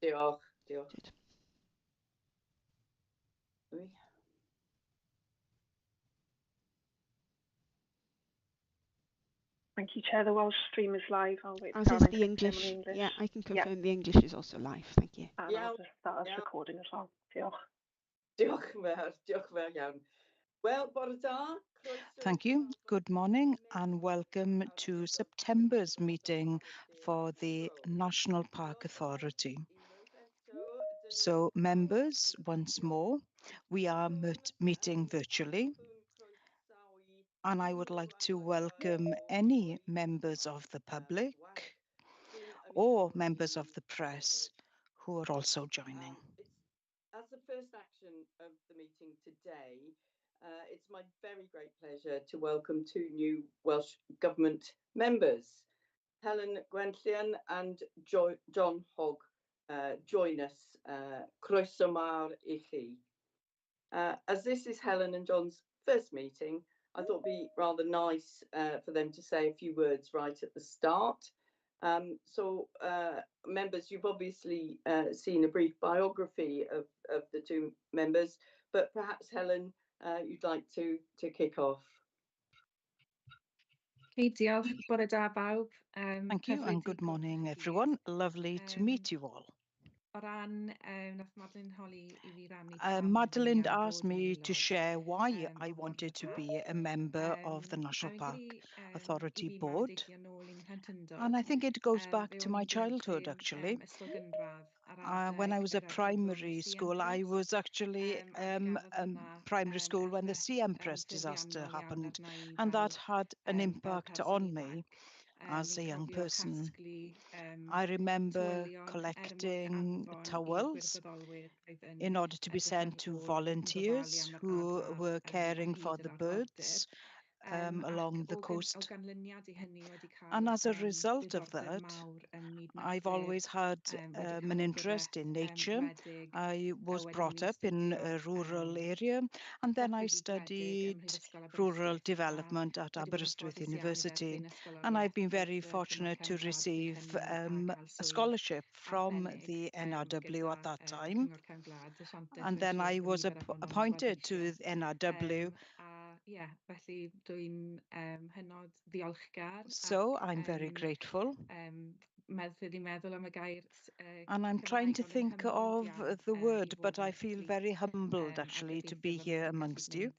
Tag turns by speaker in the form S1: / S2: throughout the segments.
S1: diolch, diolch.
S2: Good.
S1: Louis?
S3: Thank you, Chair. The Welsh stream is live. I'll wait for
S2: As is
S3: Caroline
S2: the
S3: to confirm on
S2: English.
S3: the English.
S2: Yeah, I can
S3: Yeah,
S2: confirm the English is also live. Thank you.
S3: and
S1: Yeah,
S3: I'll just start us
S1: yeah.
S3: recording as well. Diolch.
S1: Diolch yn fawr iawn. Wel, bore da.
S4: Thank you. Good morning and welcome to September's meeting for the National Park Authority. So members, once more, we are meeting virtually, and I would like to welcome any members of the public or members of the press who are also joining.
S1: As the first action of the meeting today, it's my very great pleasure to welcome two new Welsh Government members. Helen Gwenllian and John Hogg join us. Croeso mawr I chi. As this is Helen and John's first meeting, I thought it'd be rather nice for them to say a few words right at the start. Members, you've obviously seen a brief biography of the two members, but perhaps Helen, you'd like to kick off.
S5: Diolch, bore da bawb.
S4: Thank you and good morning, everyone. Lovely to meet you all.
S5: O ran, nath Madeline holi I fi rannu
S4: Madeline asked me to share why I wanted to be a member of the National Park Authority Board. And I think it goes back to my childhood, actually. When I was at primary school, I was actually primary school when the Sea Empress disaster happened, and that had an impact on me as a young person. I remember collecting towels in order to be sent to volunteers who were caring for the birds along the coast. And as a result of that, I've always had an interest in nature. I was brought up in a rural area, and then I studied rural development at Aberystwyth University. And I've been very fortunate to receive a scholarship from the NRW at that time. And then I was appointed to the NRW. So I'm very grateful. And I'm trying to think of the word, but I feel very humbled actually to be here amongst you.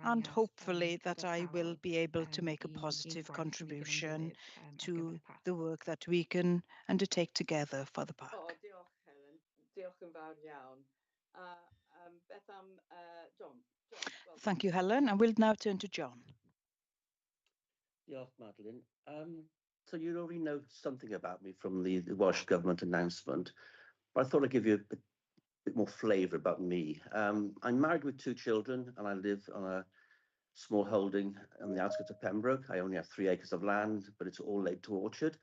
S4: And hopefully that I will be able to make a positive contribution to the work that we can undertake together for the park.
S1: Oh, diolch, Helen. Diolch yn fawr iawn. Beth am John?
S4: Thank you, Helen. And we'll now turn to John.
S6: Diolch, Madeline. So you already know something about me from the Welsh Government announcement, but I thought I'd give you a bit more flavour about me. I'm married with 2 children, and I live on a small holding on the outskirts of Pembroke. I only have 3 acres of land, but it's all laid to orchard.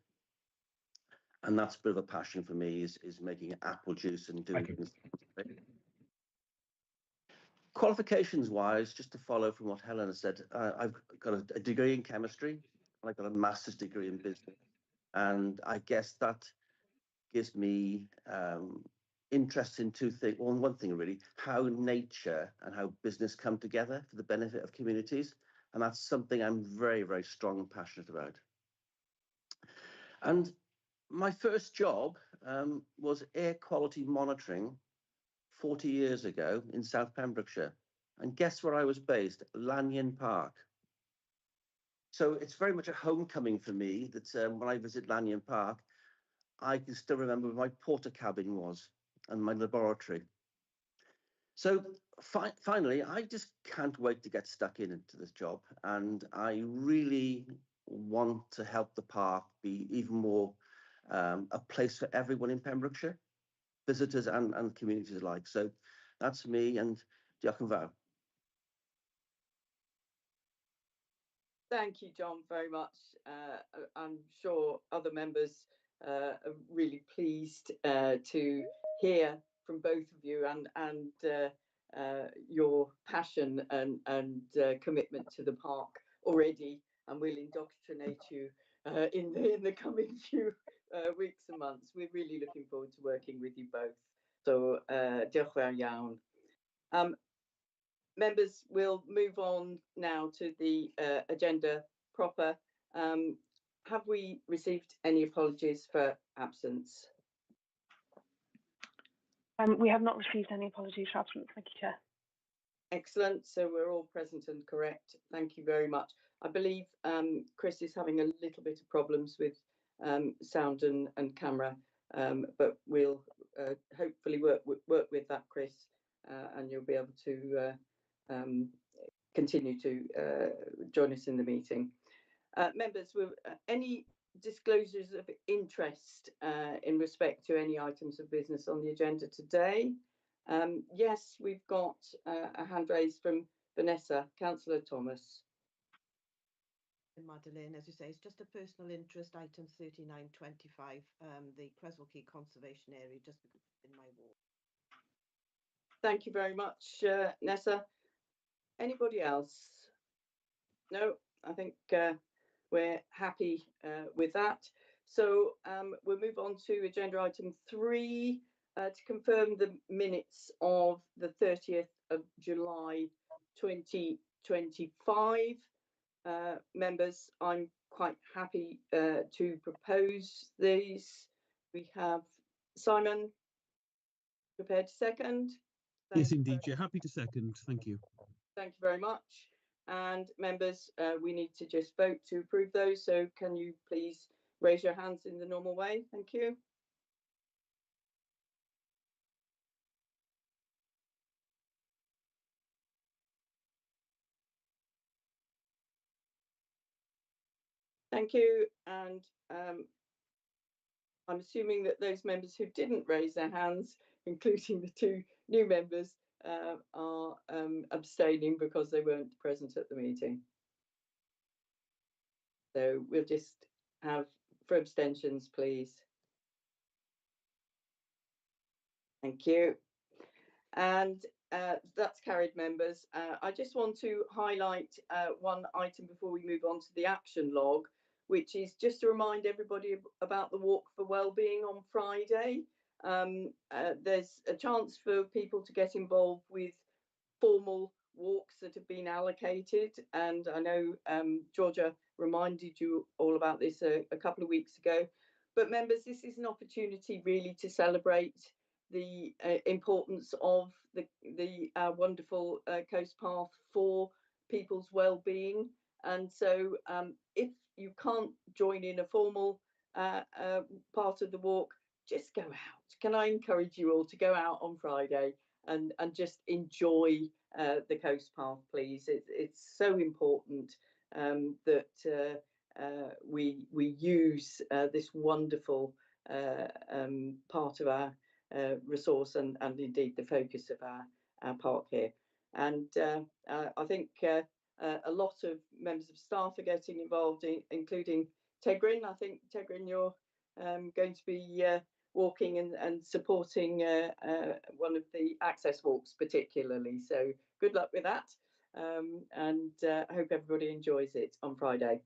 S6: And that's a bit of a passion for me, is making apple juice and doing things. Qualifications wise, just to follow from what Helen has said, I've got a degree in chemistry, and I've got a master's degree in business. And I guess that gives me interest in 2 things. Well, one thing really, how nature and how business come together for the benefit of communities. And that's something I'm very, very strong and passionate about. And my first job was air quality monitoring 40 years ago in South Pembrokeshire. And guess where I was based? Lanyon Park. So it's very much a homecoming for me that when I visit Lanyon Park, I can still remember where my porter cabin was and my laboratory. So finally, I just can't wait to get stuck into this job. And I really want to help the park be even more a place for everyone in Pembrokeshire, visitors and communities alike. So that's me, and diolch yn fawr.
S1: Thank you, John, very much. I'm sure other members are really pleased to hear from both of you and your passion and commitment to the park already, and we'll indoctrinate you in the coming few weeks and months. We're really looking forward to working with you both. So, diolch yn fawr iawn. Members, we'll move on now to the agenda proper. Have we received any apologies for absence?
S3: We have not received any apologies for absence. Thank you, Chair.
S1: Excellent. So we're all present and correct. Thank you very much. I believe Chris is having a little bit of problems with sound and camera, but we'll hopefully work with that, Chris, and you'll be able to continue to join us in the meeting. Members, any disclosures of interest in respect to any items of business on the agenda today? Yes, we've got a hand raised from Vanessa. Councillor Thomas.
S7: Madeleine, as you say, it's just a personal interest, item 3925, the Creswell Key Conservation Area, just because it's in my ward.
S1: Thank you very much, Nessa. Anybody else? No, I think we're happy with that. So we'll move on to agenda item 3 to confirm the minutes of the 30th of July 2025. Members, I'm quite happy to propose these. We have Simon prepared to second.
S8: Yes, indeed. You're happy to second. Thank you.
S1: Thank you very much. And members, we need to just vote to approve those. So can you please raise your hands in the normal way? Thank you. Thank you. And I'm assuming that those members who didn't raise their hands, including the 2 new members, are abstaining because they weren't present at the meeting. So we'll just have for abstentions, please. Thank you. And that's carried, members. I just want to highlight one item before we move on to the action log, which is just to remind everybody about the Walk for Wellbeing on Friday. There's a chance for people to get involved with formal walks that have been allocated, and I know Georgia reminded you all about this a couple of weeks ago. But members, this is an opportunity really to celebrate the importance of the wonderful coast path for people's well-being. And so if you can't join in a formal part of the walk, just go out. Can I encourage you all to go out on Friday and just enjoy the coast path, please? It's so important that we use this wonderful part of our resource and indeed the focus of our park here. And I think a lot of members of staff are getting involved, including Tegrin. I think, Tegrin, you're going to be walking and supporting one of the access walks particularly. So good luck with that. And I hope everybody enjoys it on Friday.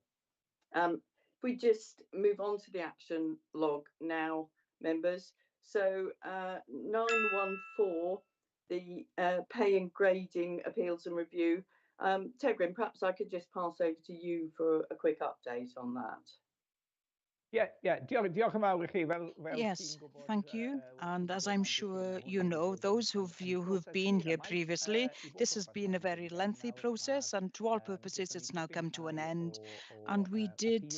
S1: If we just move on to the action log now, members. So 914, the pay and grading appeals and review. Tegrin, perhaps I could just pass over to you for a quick update on that.
S4: Yes, thank you. And as I'm sure you know, those of you who've been here previously, this has been a very lengthy process, and to all purposes, it's now come to an end. And we did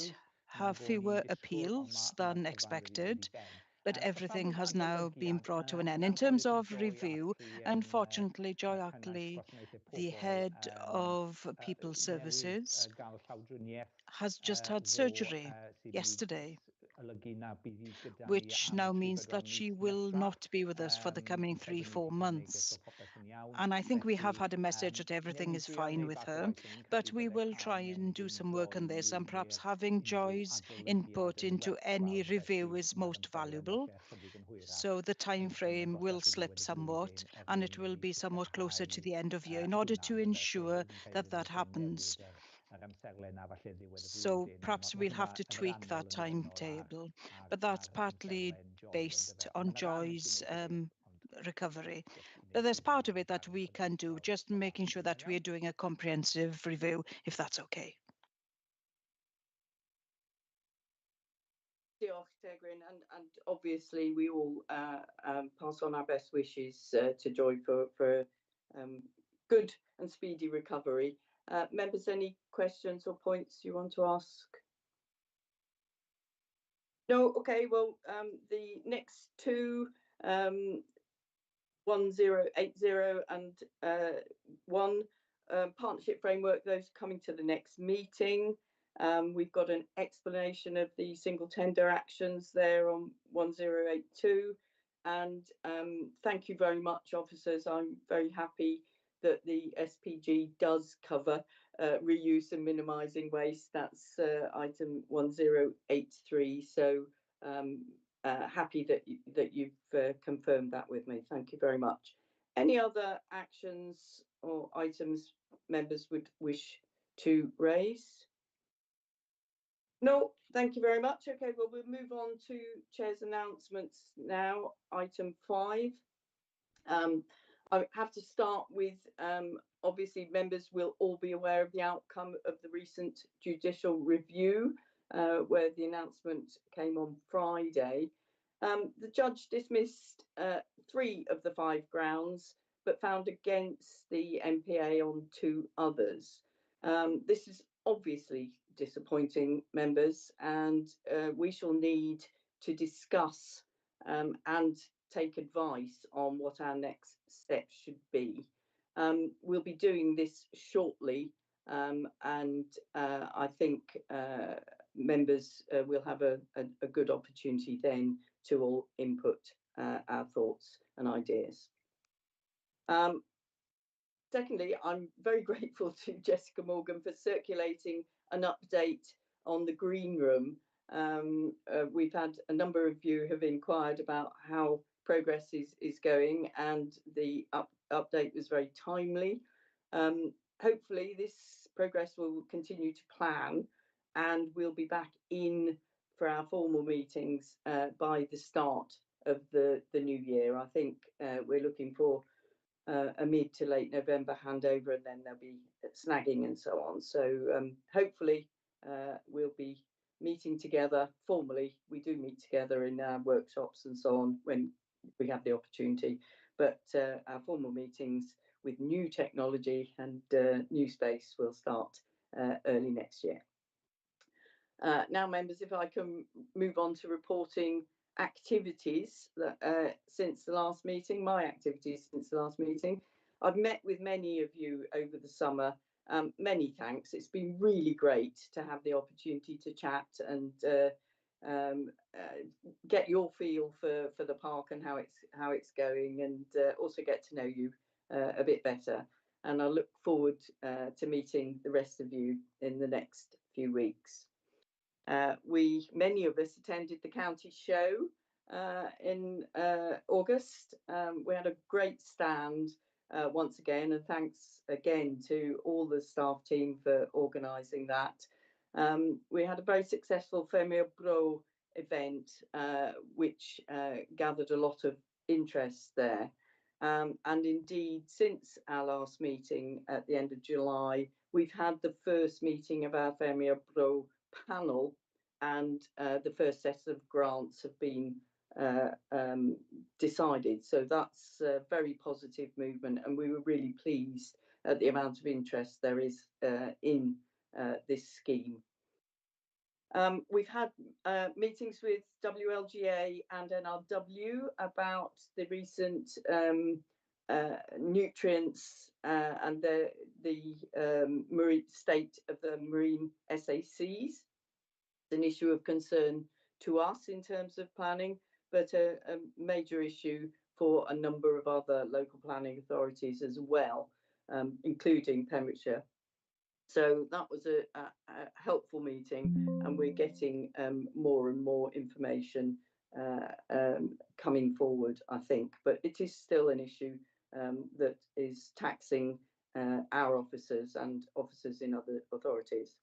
S4: have fewer appeals than expected, but everything has now been brought to an end. In terms of review, unfortunately, Joy Ackley, the head of People Services, has just had surgery yesterday, which now means that she will not be with us for the coming 3-4 months. And I think we have had a message that everything is fine with her, but we will try and do some work on this, and perhaps having Joy's input into any review is most valuable. So the time frame will slip somewhat, and it will be somewhat closer to the end of year in order to ensure that that happens. So perhaps we'll have to tweak that timetable, but that's partly based on Joy's recovery. But there's part of it that we can do, just making sure that we're doing a comprehensive review, if that's okay.
S1: Diolch, Tegrin, and obviously we all pass on our best wishes to Joy for good and speedy recovery. Members, any questions or points you want to ask? No, okay, well, the next two, 1080 and one partnership framework, those coming to the next meeting. We've got an explanation of the single tender actions there on 1082. And thank you very much, officers. I'm very happy that the SPG does cover reuse and minimising waste. That's item 1083. So happy that you've confirmed that with me. Thank you very much. Any other actions or items members would wish to raise? No, thank you very much. Okay, well, we'll move on to Chair's announcements now. Item 5. I have to start with, obviously, members will all be aware of the outcome of the recent judicial review, where the announcement came on Friday. The judge dismissed 3 of the 5 grounds, but found against the MPA on 2 others. This is obviously disappointing, members, and we shall need to discuss and take advice on what our next steps should be. We'll be doing this shortly, and I think members will have a good opportunity then to all input our thoughts and ideas. Secondly, I'm very grateful to Jessica Morgan for circulating an update on the Green Room. We've had a number of you have inquired about how progress is going, and the update was very timely. Hopefully this progress will continue to plan, and we'll be back in for our formal meetings by the start of the new year. I think we're looking for a mid to late November handover, and then there'll be snagging and so on. So hopefully we'll be meeting together formally. We do meet together in our workshops and so on when we have the opportunity, but our formal meetings with new technology and new space will start early next year. Now, members, if I can move on to reporting activities since the last meeting, my activities since the last meeting. I've met with many of you over the summer. Many thanks. It's been really great to have the opportunity to chat and get your feel for the park and how it's going, and also get to know you a bit better. And I look forward to meeting the rest of you in the next few weeks. Many of us attended the county show in August. We had a great stand once again, and thanks again to all the staff team for organising that. We had a very successful Ffermwyr Bro event, which gathered a lot of interest there. And indeed, since our last meeting at the end of July, we've had the first meeting of our Ffermwyr Bro panel, and the first set of grants have been decided. So that's a very positive movement, and we were really pleased at the amount of interest there is in this scheme. We've had meetings with WLGA and NRW about the recent nutrients and the marine state of the marine SACs. It's an issue of concern to us in terms of planning, but a major issue for a number of other local planning authorities as well, including Pembrokeshire. So that was a helpful meeting, and we're getting more and more information coming forward, I think. But it is still an issue that is taxing our officers and officers in other authorities.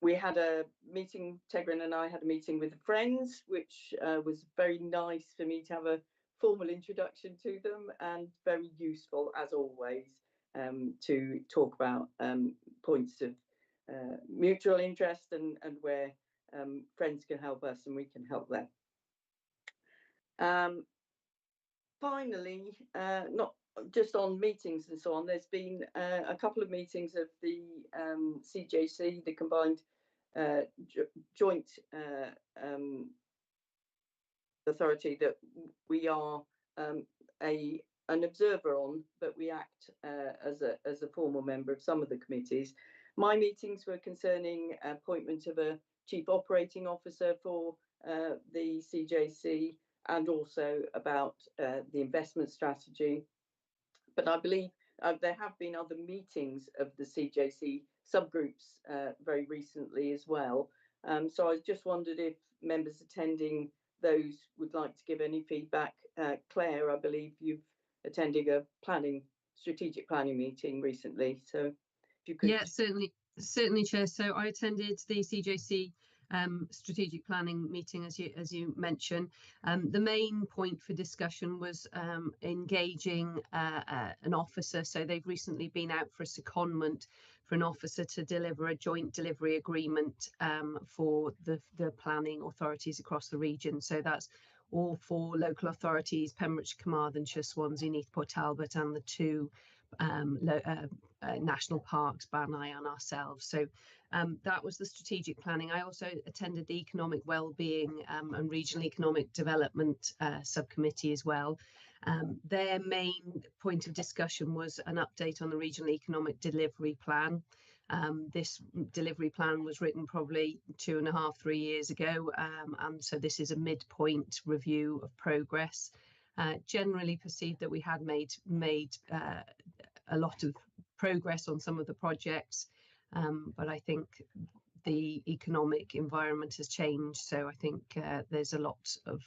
S1: We had a meeting, Tegrin and I had a meeting with the Friends, which was very nice for me to have a formal introduction to them, and very useful, as always, to talk about points of mutual interest and where Friends can help us and we can help them. Finally, not just on meetings and so on, there's been a couple of meetings of the CJC, the Combined Joint Authority, that we are an observer on, but we act as a formal member of some of the committees. My meetings were concerning appointment of a Chief Operating Officer for the CJC, and also about the investment strategy. But I believe there have been other meetings of the CJC subgroups very recently as well. So I just wondered if members attending those would like to give any feedback. Claire, I believe you've attended a strategic planning meeting recently. So if you could.
S9: Yeah, certainly, Chair. So I attended the CJC strategic planning meeting, as you mentioned. The main point for discussion was engaging an officer. So they've recently been out for a secondment for an officer to deliver a joint delivery agreement for the planning authorities across the region. So that's all for local authorities: Pembrokeshire, Carmarthenshire, Swansea, Neath, Port Talbot, and the two national parks, Banai and ourselves. So that was the strategic planning. I also attended the economic wellbeing and regional economic development subcommittee as well. Their main point of discussion was an update on the regional economic delivery plan. This delivery plan was written probably 2.5-3 years ago, and so this is a midpoint review of progress. Generally perceived that we had made a lot of progress on some of the projects, but I think the economic environment has changed, so I think there's a lot of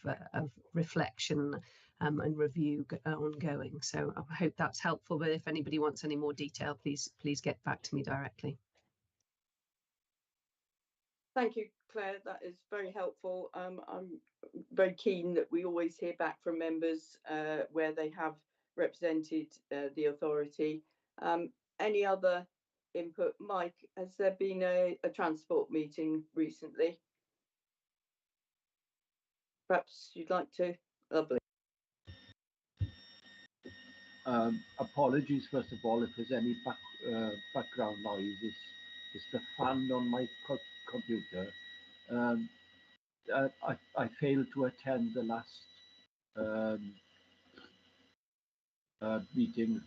S9: reflection and review ongoing. So I hope that's helpful, but if anybody wants any more detail, please get back to me directly.
S1: Thank you, Claire. That is very helpful. I'm very keen that we always hear back from members where they have represented the authority. Any other input? Mike, has there been a transport meeting recently? Perhaps you'd like to. Lovely.
S10: Apologies, first of all, if there's any background noise. It's the fan on my computer. I failed to attend the last meeting,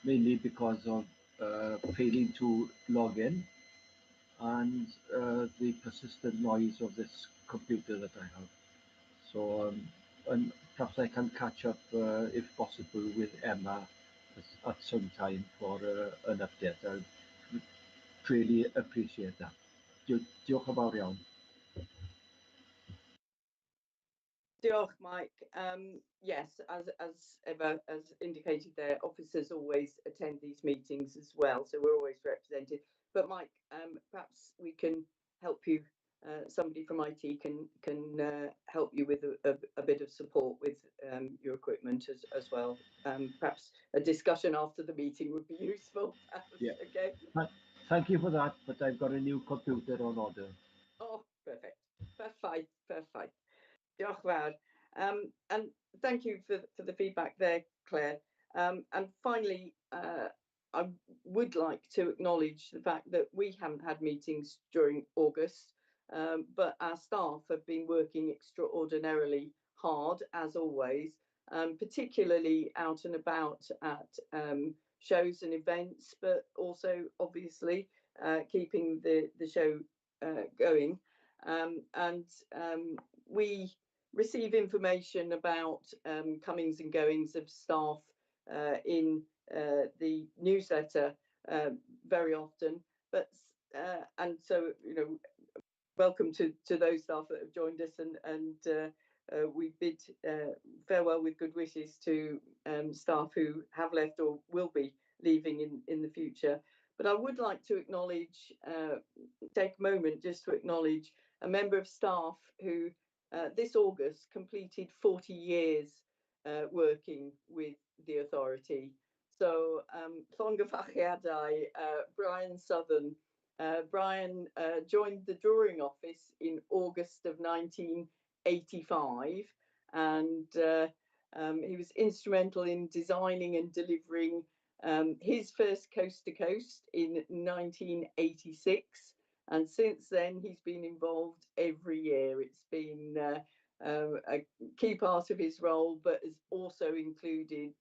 S10: mainly because of failing to log in and the persistent noise of this computer that I have. So and perhaps I can catch up, if possible, with Emma at some time for an update. I would really appreciate that. Diolch yn fawr iawn.
S1: Diolch, Mike. Yes, as indicated there, officers always attend these meetings as well, so we're always represented. But Mike, perhaps we can help you. Somebody from IT can help you with a bit of support with your equipment as well. Perhaps a discussion after the meeting would be useful.
S10: Yeah.
S1: Okay.
S10: Thank you for that, but I've got a new computer on order.
S1: Oh, perfect. Perfect. Diolch fawr. And thank you for the feedback there, Claire. And finally, I would like to acknowledge the fact that we haven't had meetings during August, but our staff have been working extraordinarily hard, as always, particularly out and about at shows and events, but also obviously keeping the show going. And we receive information about comings and goings of staff in the newsletter very often, but and so welcome to those staff that have joined us, and we bid farewell with good wishes to staff who have left or will be leaving in the future. But I would like to acknowledge, take a moment just to acknowledge a member of staff who this August completed 40 years working with the authority. So Llongyfarchiadau, Brian Southern. Brian joined the drawing office in August of 1985, and he was instrumental in designing and delivering his first Coast to Coast in 1986. And since then, he's been involved every year. It's been a key part of his role, but has also included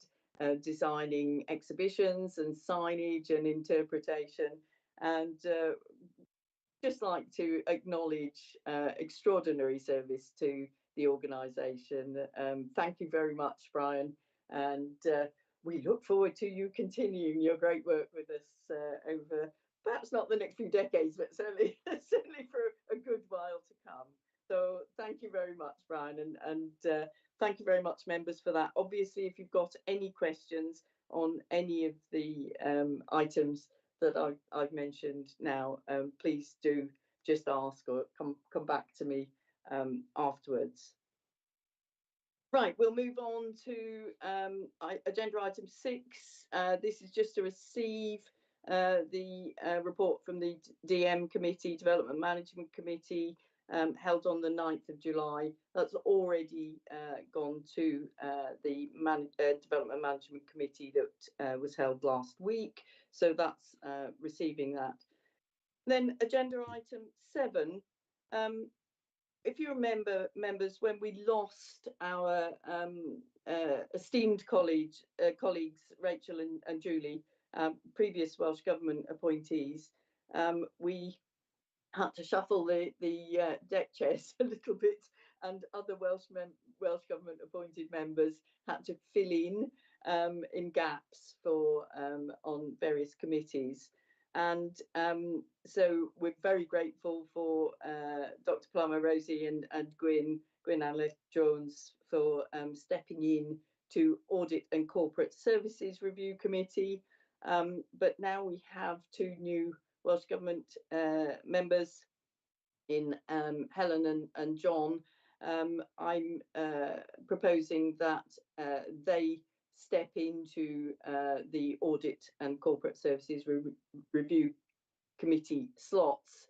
S1: designing exhibitions and signage and interpretation. And just like to acknowledge extraordinary service to the organisation. Thank you very much, Brian. And we look forward to you continuing your great work with us over perhaps not the next few decades, but certainly for a good while to come. So thank you very much, Brian, and thank you very much, members, for that. Obviously, if you've got any questions on any of the items that I've mentioned now, please do just ask or come back to me afterwards. Right, we'll move on to agenda item 6. This is just to receive the report from the DM Committee, Development Management Committee, held on the 9th of July. That's already gone to the Development Management Committee that was held last week. So that's receiving that. Then agenda item 7. If you remember, members, when we lost our esteemed colleagues, Rachel and Julie, previous Welsh Government appointees, we had to shuffle the deck chairs a little bit, and other Welsh Government appointed members had to fill in gaps for on various committees. And so we're very grateful for Dr. Plummer, Rosie and Gwyn Aled-Jones for stepping in to Audit and Corporate Services Review Committee. But now we have 2 new Welsh Government members in Helen and John. I'm proposing that they step into the Audit and Corporate Services Review Committee slots,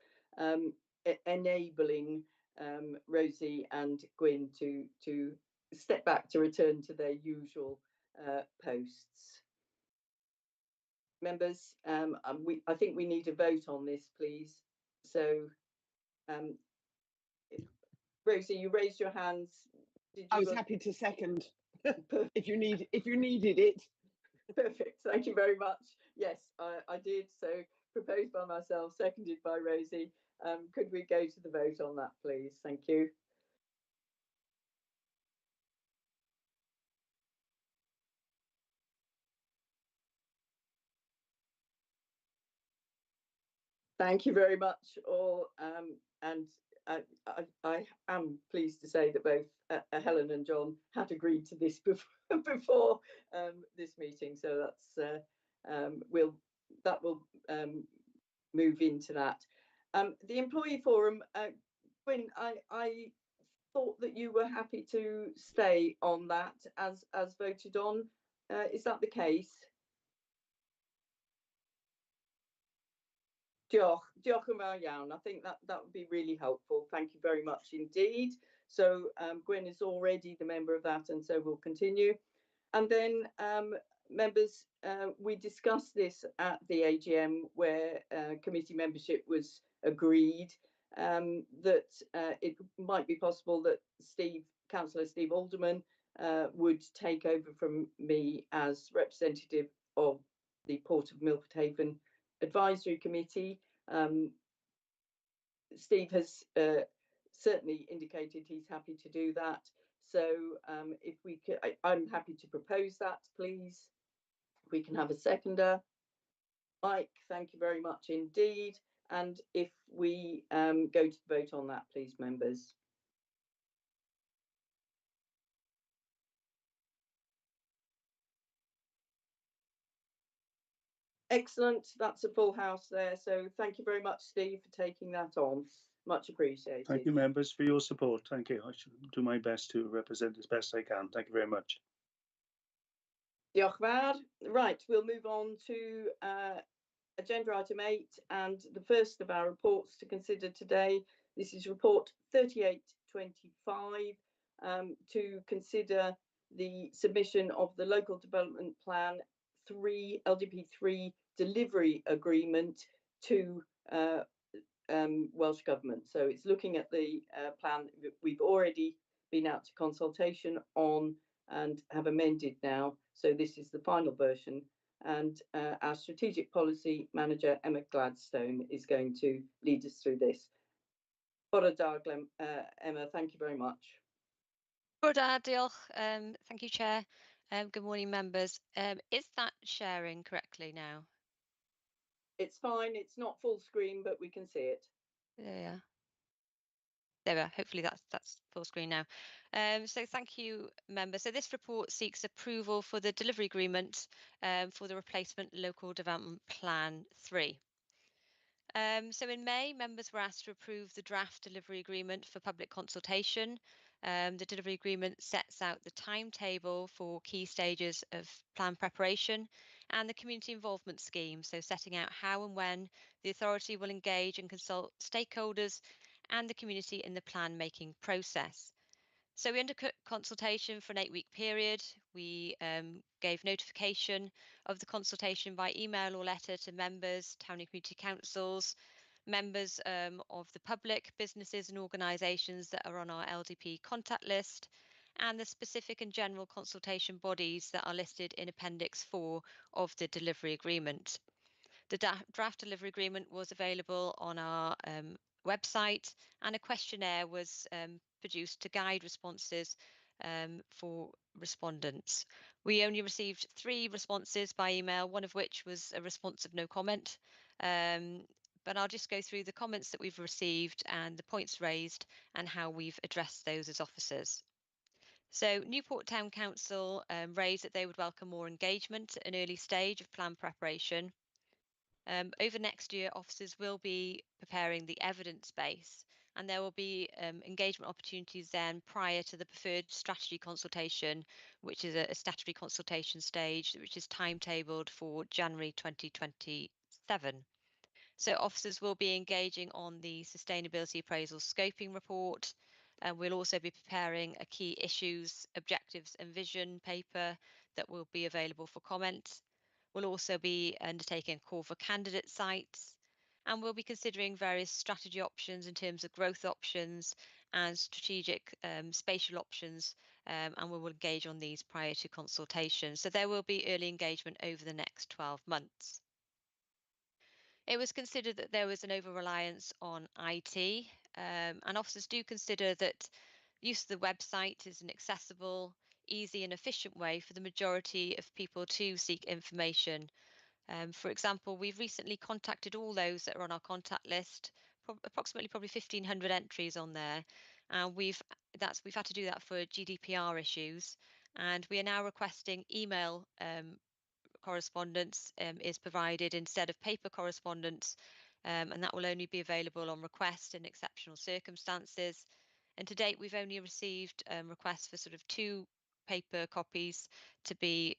S1: enabling Rosie and Gwyn to step back to return to their usual posts. Members, I think we need a vote on this, please. So, Rosie, you raised your hands.
S11: I was happy to second if you needed it.
S1: Perfect. Thank you very much. Yes, I did. So proposed by myself, seconded by Rosie. Could we go to the vote on that, please? Thank you. Thank you very much, all. And I am pleased to say that both Helen and John had agreed to this before this meeting, so that's that will move into that. The employee forum, Gwyn, I thought that you were happy to stay on that as voted on. Is that the case? Diolch yn fawr iawn. I think that would be really helpful. Thank you very much indeed. So Gwyn is already the member of that, and so we'll continue. And then members, we discussed this at the AGM where committee membership was agreed, that it might be possible that Councillor Steve Alderman would take over from me as representative of the Port of Milford Haven Advisory Committee. Steve has certainly indicated he's happy to do that. So if we could, I'm happy to propose that, please. We can have a seconder. Mike, thank you very much indeed. And if we go to vote on that, please, members. Excellent. That's a full house there. So thank you very much, Steve, for taking that on. Much appreciated.
S12: Thank you, members, for your support. Thank you. I shall do my best to represent as best I can. Thank you very much.
S1: Diolch fawr. Right, we'll move on to agenda item 8 and the first of our reports to consider today. This is report 3825 to consider the submission of the Local Development Plan 3 LDP 3 delivery agreement to Welsh Government. So it's looking at the plan that we've already been out to consultation on and have amended now. So this is the final version. And our strategic policy manager, Emma Gladstone, is going to lead us through this. Bore da, Emma, thank you very much.
S13: Bore da, diolch. Thank you, Chair. Good morning, members. Is that sharing correctly now?
S1: It's fine. It's not full screen, but we can see it.
S13: Yeah. There we are. Hopefully that's full screen now. So thank you, members. So this report seeks approval for the delivery agreement for the replacement Local Development Plan 3. So in May, members were asked to approve the draft delivery agreement for public consultation. The delivery agreement sets out the timetable for key stages of plan preparation and the community involvement scheme, so setting out how and when the authority will engage and consult stakeholders and the community in the plan making process. So we undertook consultation for an 8-week period. We gave notification of the consultation by email or letter to members, town and community councils, members of the public, businesses and organisations that are on our LDP contact list, and the specific and general consultation bodies that are listed in Appendix 4 of the delivery agreement. The draft delivery agreement was available on our website, and a questionnaire was produced to guide responses for respondents. We only received 3 responses by email, one of which was a response of no comment. But I'll just go through the comments that we've received and the points raised and how we've addressed those as officers. So Newport Town Council raised that they would welcome more engagement at an early stage of plan preparation. Over next year, officers will be preparing the evidence base, and there will be engagement opportunities then prior to the preferred strategy consultation, which is a statutory consultation stage, which is timetabled for January 2027. So officers will be engaging on the Sustainability Appraisal Scoping Report, and we'll also be preparing a key issues, objectives and vision paper that will be available for comment. We'll also be undertaking a call for candidate sites, and we'll be considering various strategy options in terms of growth options and strategic spatial options, and we will engage on these prior to consultation. So there will be early engagement over the next 12 months. It was considered that there was an over-reliance on IT, and officers do consider that use of the website is an accessible, easy and efficient way for the majority of people to seek information. For example, we've recently contacted all those that are on our contact list, approximately probably 1,500 entries on there, and we've had to do that for GDPR issues, and we are now requesting email correspondence is provided instead of paper correspondence, and that will only be available on request in exceptional circumstances. And to date, we've only received requests for sort of 2 paper copies to be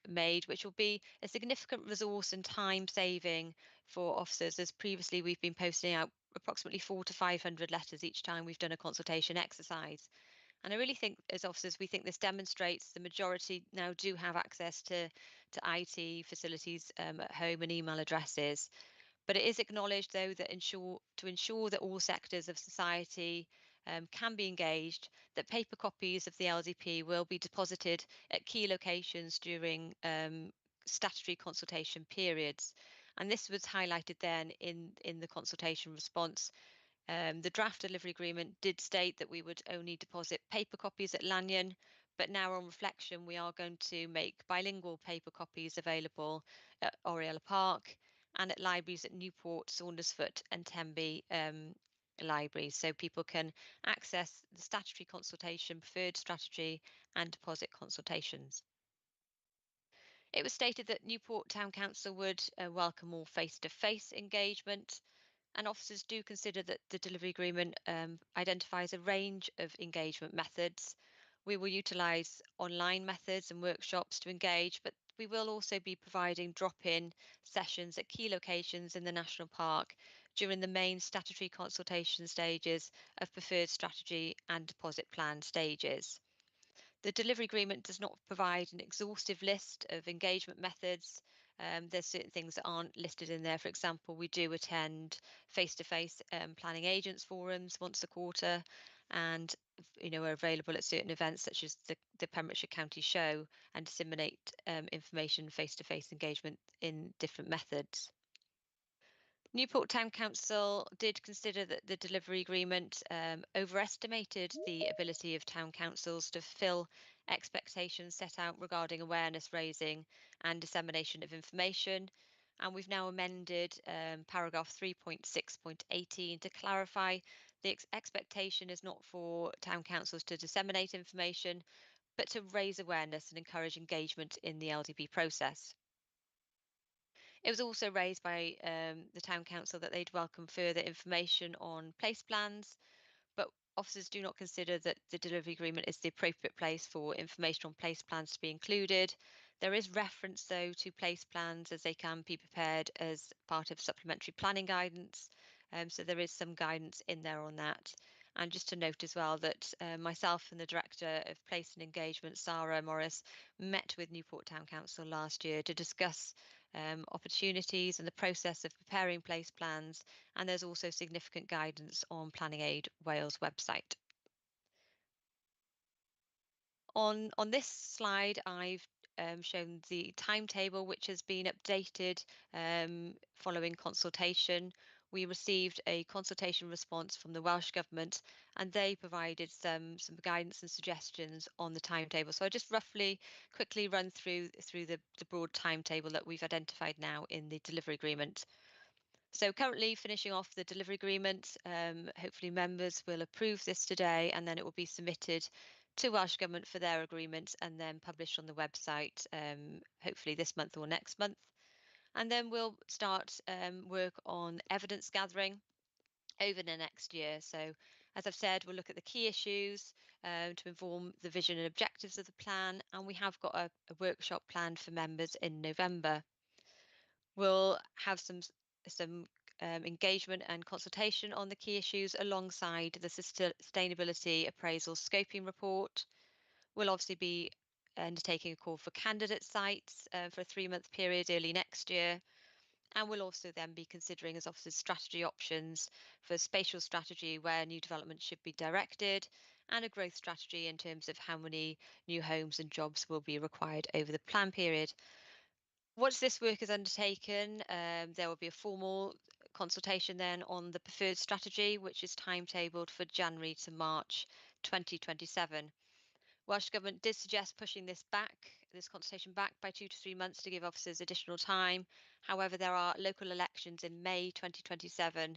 S13: made, which will be a significant resource and time saving for officers, as previously we've been posting out approximately 400 to 500 letters each time we've done a consultation exercise. And I really think as officers, we think this demonstrates the majority now do have access to IT facilities at home and email addresses. But it is acknowledged, though, that to ensure that all sectors of society can be engaged, that paper copies of the LDP will be deposited at key locations during statutory consultation periods. And this was highlighted then in the consultation response. The draft delivery agreement did state that we would only deposit paper copies at Lanyon, but now on reflection, we are going to make bilingual paper copies available at Oriel Park and at libraries at Newport, Saundersfoot and Tenby libraries, so people can access the statutory consultation, preferred strategy and deposit consultations. It was stated that Newport Town Council would welcome more face-to-face engagement, and officers do consider that the delivery agreement identifies a range of engagement methods. We will utilise online methods and workshops to engage, but we will also be providing drop-in sessions at key locations in the National Park during the main statutory consultation stages of preferred strategy and deposit plan stages. The delivery agreement does not provide an exhaustive list of engagement methods. There's certain things that aren't listed in there. For example, we do attend face-to-face planning agents forums once a quarter, and are available at certain events such as the Pembrokeshire County Show, and disseminate information face-to-face engagement in different methods. Newport Town Council did consider that the delivery agreement overestimated the ability of town councils to fulfil expectations set out regarding awareness raising and dissemination of information. And we've now amended paragraph 3.6.18 to clarify the expectation is not for town councils to disseminate information, but to raise awareness and encourage engagement in the LDP process. It was also raised by the Town Council that they'd welcome further information on place plans, but officers do not consider that the delivery agreement is the appropriate place for information on place plans to be included. There is reference, though, to place plans as they can be prepared as part of supplementary planning guidance. So there is some guidance in there on that. And just to note as well that myself and the Director of Place and Engagement, Sarah Morris, met with Newport Town Council last year to discuss opportunities and the process of preparing place plans, and there's also significant guidance on Planning Aid Wales website. On this slide, I've shown the timetable which has been updated following consultation. We received a consultation response from the Welsh Government, and they provided some guidance and suggestions on the timetable. So I just quickly run through the broad timetable that we've identified now in the delivery agreement. So currently finishing off the delivery agreement, hopefully members will approve this today, and then it will be submitted to Welsh Government for their agreement and then published on the website, hopefully this month or next month. And then we'll start work on evidence gathering over the next year. So as I've said, we'll look at the key issues to inform the vision and objectives of the plan, and we have got a workshop planned for members in November. We'll have some engagement and consultation on the key issues alongside the Sustainability Appraisal Scoping Report. We'll obviously be undertaking a call for candidate sites for a 3-month period early next year. And we'll also then be considering as officers strategy options for spatial strategy where new development should be directed, and a growth strategy in terms of how many new homes and jobs will be required over the plan period. Once this work is undertaken, there will be a formal consultation then on the preferred strategy, which is timetabled for January to March 2027. Welsh Government did suggest pushing this consultation back by 2 to 3 months to give officers additional time. However, there are local elections in May 2027,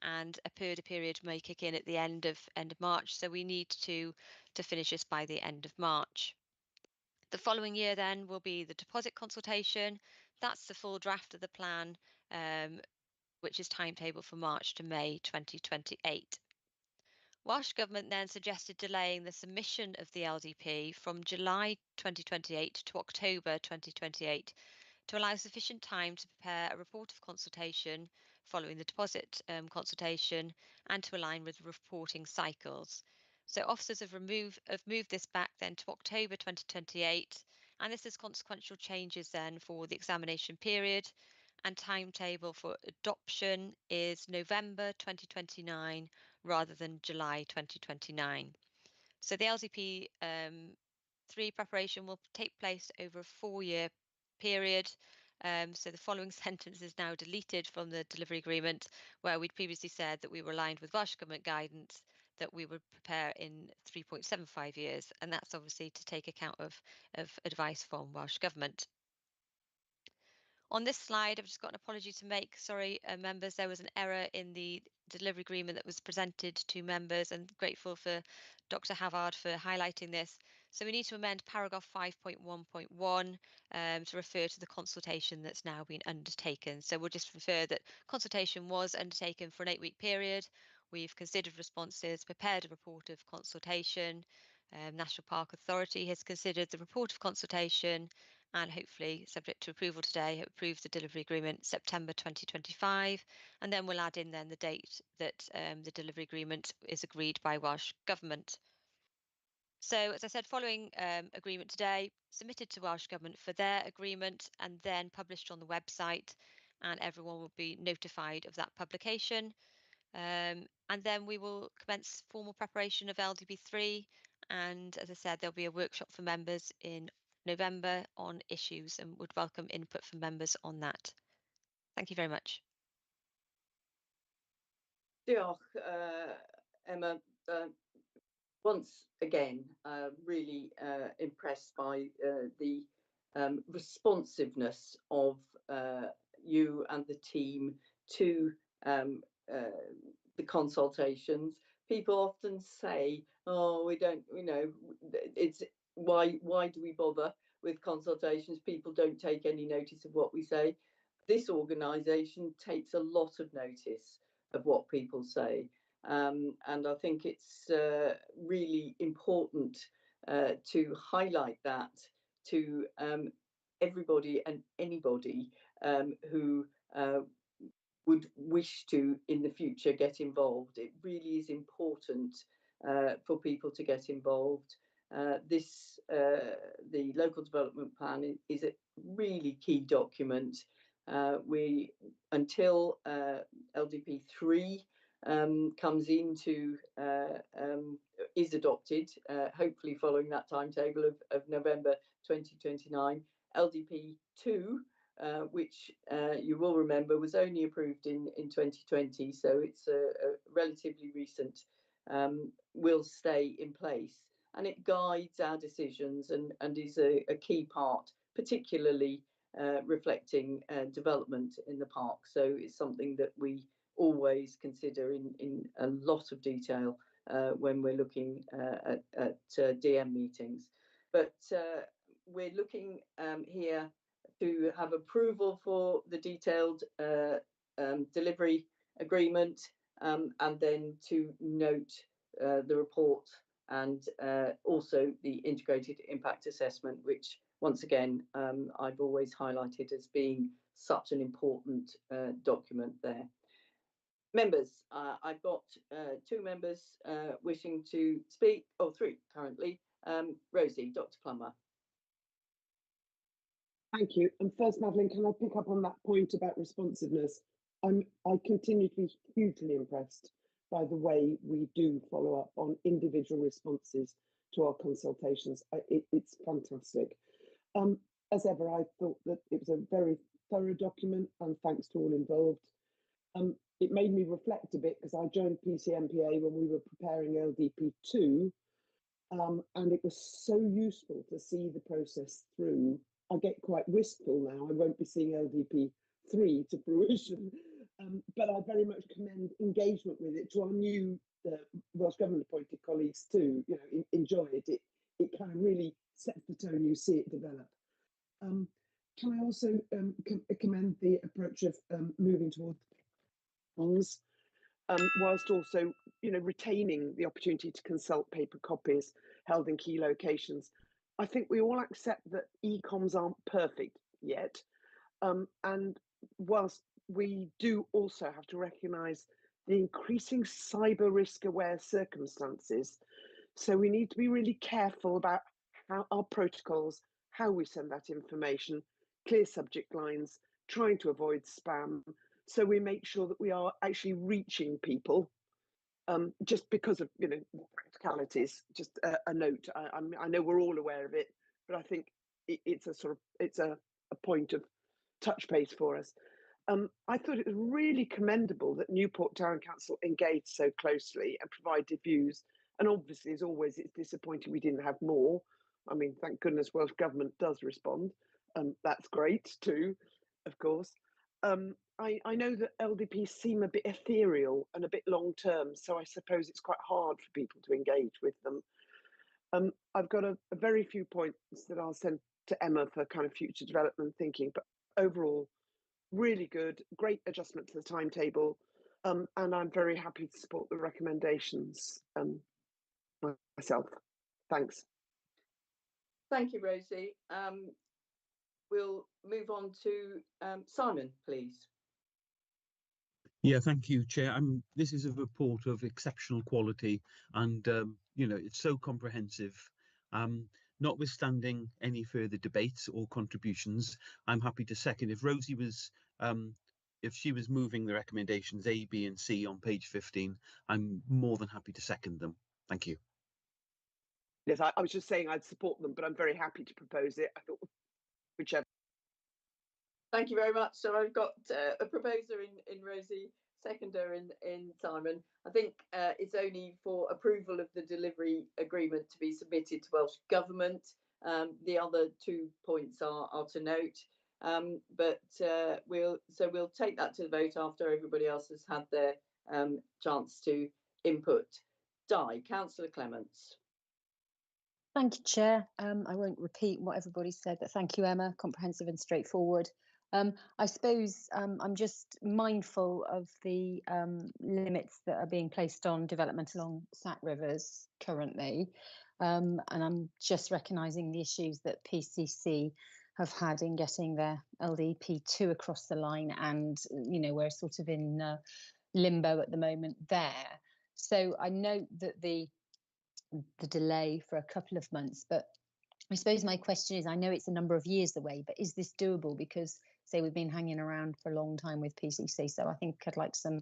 S13: and a purdah period may kick in at the end of March, so we need to finish this by the end of March. The following year then will be the deposit consultation. That's the full draft of the plan, which is timetabled for March to May 2028. Welsh Government then suggested delaying the submission of the LDP from July 2028 to October 2028 to allow sufficient time to prepare a report of consultation following the deposit consultation and to align with reporting cycles. So officers have moved this back then to October 2028, and this is consequential changes then for the examination period, and timetable for adoption is November 2029 rather than July 2029. So the LDP 3 preparation will take place over a 4-year period. So the following sentence is now deleted from the delivery agreement, where we'd previously said that we were aligned with Welsh Government guidance that we would prepare in 3.75 years, and that's obviously to take account of advice from Welsh Government. On this slide, I've just got an apology to make. Sorry, members, there was an error in the delivery agreement that was presented to members, and grateful for Dr. Havard for highlighting this. So we need to amend paragraph 5.1.1 to refer to the consultation that's now been undertaken. So we'll just refer that consultation was undertaken for an 8-week period. We've considered responses, prepared a report of consultation. National Park Authority has considered the report of consultation and hopefully, subject to approval today, approves the delivery agreement September 2025. And then we'll add in then the date that the delivery agreement is agreed by Welsh Government. So, as I said, following agreement today, submitted to Welsh Government for their agreement and then published on the website, and everyone will be notified of that publication. And then we will commence formal preparation of LDP3. And as I said, there'll be a workshop for members in November on issues and would welcome input from members on that. Thank you very much.
S1: Diolch, Emma. Once again, really impressed by the responsiveness of you and the team to the consultations. People often say, "Oh, we don't, it's why do we bother with consultations? People don't take any notice of what we say." This organisation takes a lot of notice of what people say. And I think it's really important to highlight that to everybody and anybody who would wish to in the future get involved. It really is important for people to get involved. The local development plan is a really key document. Until LDP3 comes into is adopted, hopefully following that timetable of November 2029. LDP2, which you will remember was only approved in 2020, so it's a relatively recent, will stay in place, and it guides our decisions and is a key part, particularly reflecting development in the park. So it's something that we always consider in a lot of detail when we're looking at DM meetings. But we're looking here to have approval for the detailed delivery agreement, and then to note the report and also the integrated impact assessment, which once again I've always highlighted as being such an important document there. Members, I've got 2 members wishing to speak, or 3 currently. Rosie, Dr. Plummer.
S11: Thank you. And first, Madeline, can I pick up on that point about responsiveness? I continue to be hugely impressed by the way we do follow up on individual responses to our consultations. It's fantastic. As ever, I thought that it was a very thorough document, and thanks to all involved. It made me reflect a bit because I joined PCMPA when we were preparing LDP2, and it was so useful to see the process through. I get quite wistful now. I won't be seeing LDP3 to fruition, but I very much commend engagement with it to our new Welsh Government appointed colleagues too. Enjoy it. It kind of really sets the tone. You see it develop. Can I also commend the approach of moving towards things, whilst also, retaining the opportunity to consult paper copies held in key locations. I think we all accept that e-coms aren't perfect yet, and whilst we do also have to recognise the increasing cyber risk-aware circumstances, so we need to be really careful about how our protocols, how we send that information, clear subject lines, trying to avoid spam, so we make sure that we are actually reaching people. Just because of practicalities, just a note. I know we're all aware of it, but I think it's a point of touch base for us. I thought it was really commendable that Newport Town Council engaged so closely and provided views. And obviously, as always, it's disappointing we didn't have more. I mean, thank goodness Welsh Government does respond. That's great too, of course. I know that LDPs seem a bit ethereal and a bit long term, so I suppose it's quite hard for people to engage with them. I've got a very few points that I'll send to Emma for kind of future development thinking, but overall, really good, great adjustment to the timetable, and I'm very happy to support the recommendations myself. Thanks.
S1: Thank you, Rosie. We'll move on to Simon, please.
S8: Yeah, thank you, Chair. This is a report of exceptional quality, and you know, it's so comprehensive. Notwithstanding any further debates or contributions, I'm happy to second. If Rosie was, if she was moving the recommendations A, B, and C on page 15, I'm more than happy to second them. Thank you.
S11: Yes, I was just saying I'd support them, but I'm very happy to propose it. I thought whichever.
S1: Thank you very much. So I've got a proposer in Rosie, seconder in Simon. I think it's only for approval of the delivery agreement to be submitted to Welsh Government. The other 2 points are to note, but we'll take that to the vote after everybody else has had their chance to input. Councillor Clements.
S14: Thank you, Chair. I won't repeat what everybody said, but thank you, Emma. Comprehensive and straightforward. I suppose I'm just mindful of the limits that are being placed on development along Sat Rivers currently, and I'm just recognising the issues that PCC have had in getting their LDP2 across the line, and you know, we're sort of in limbo at the moment there. So I note that the delay for a couple of months, but I suppose my question is, I know it's a number of years away, but is this doable? Because say we've been hanging around for a long time with PCC, so I think I'd like some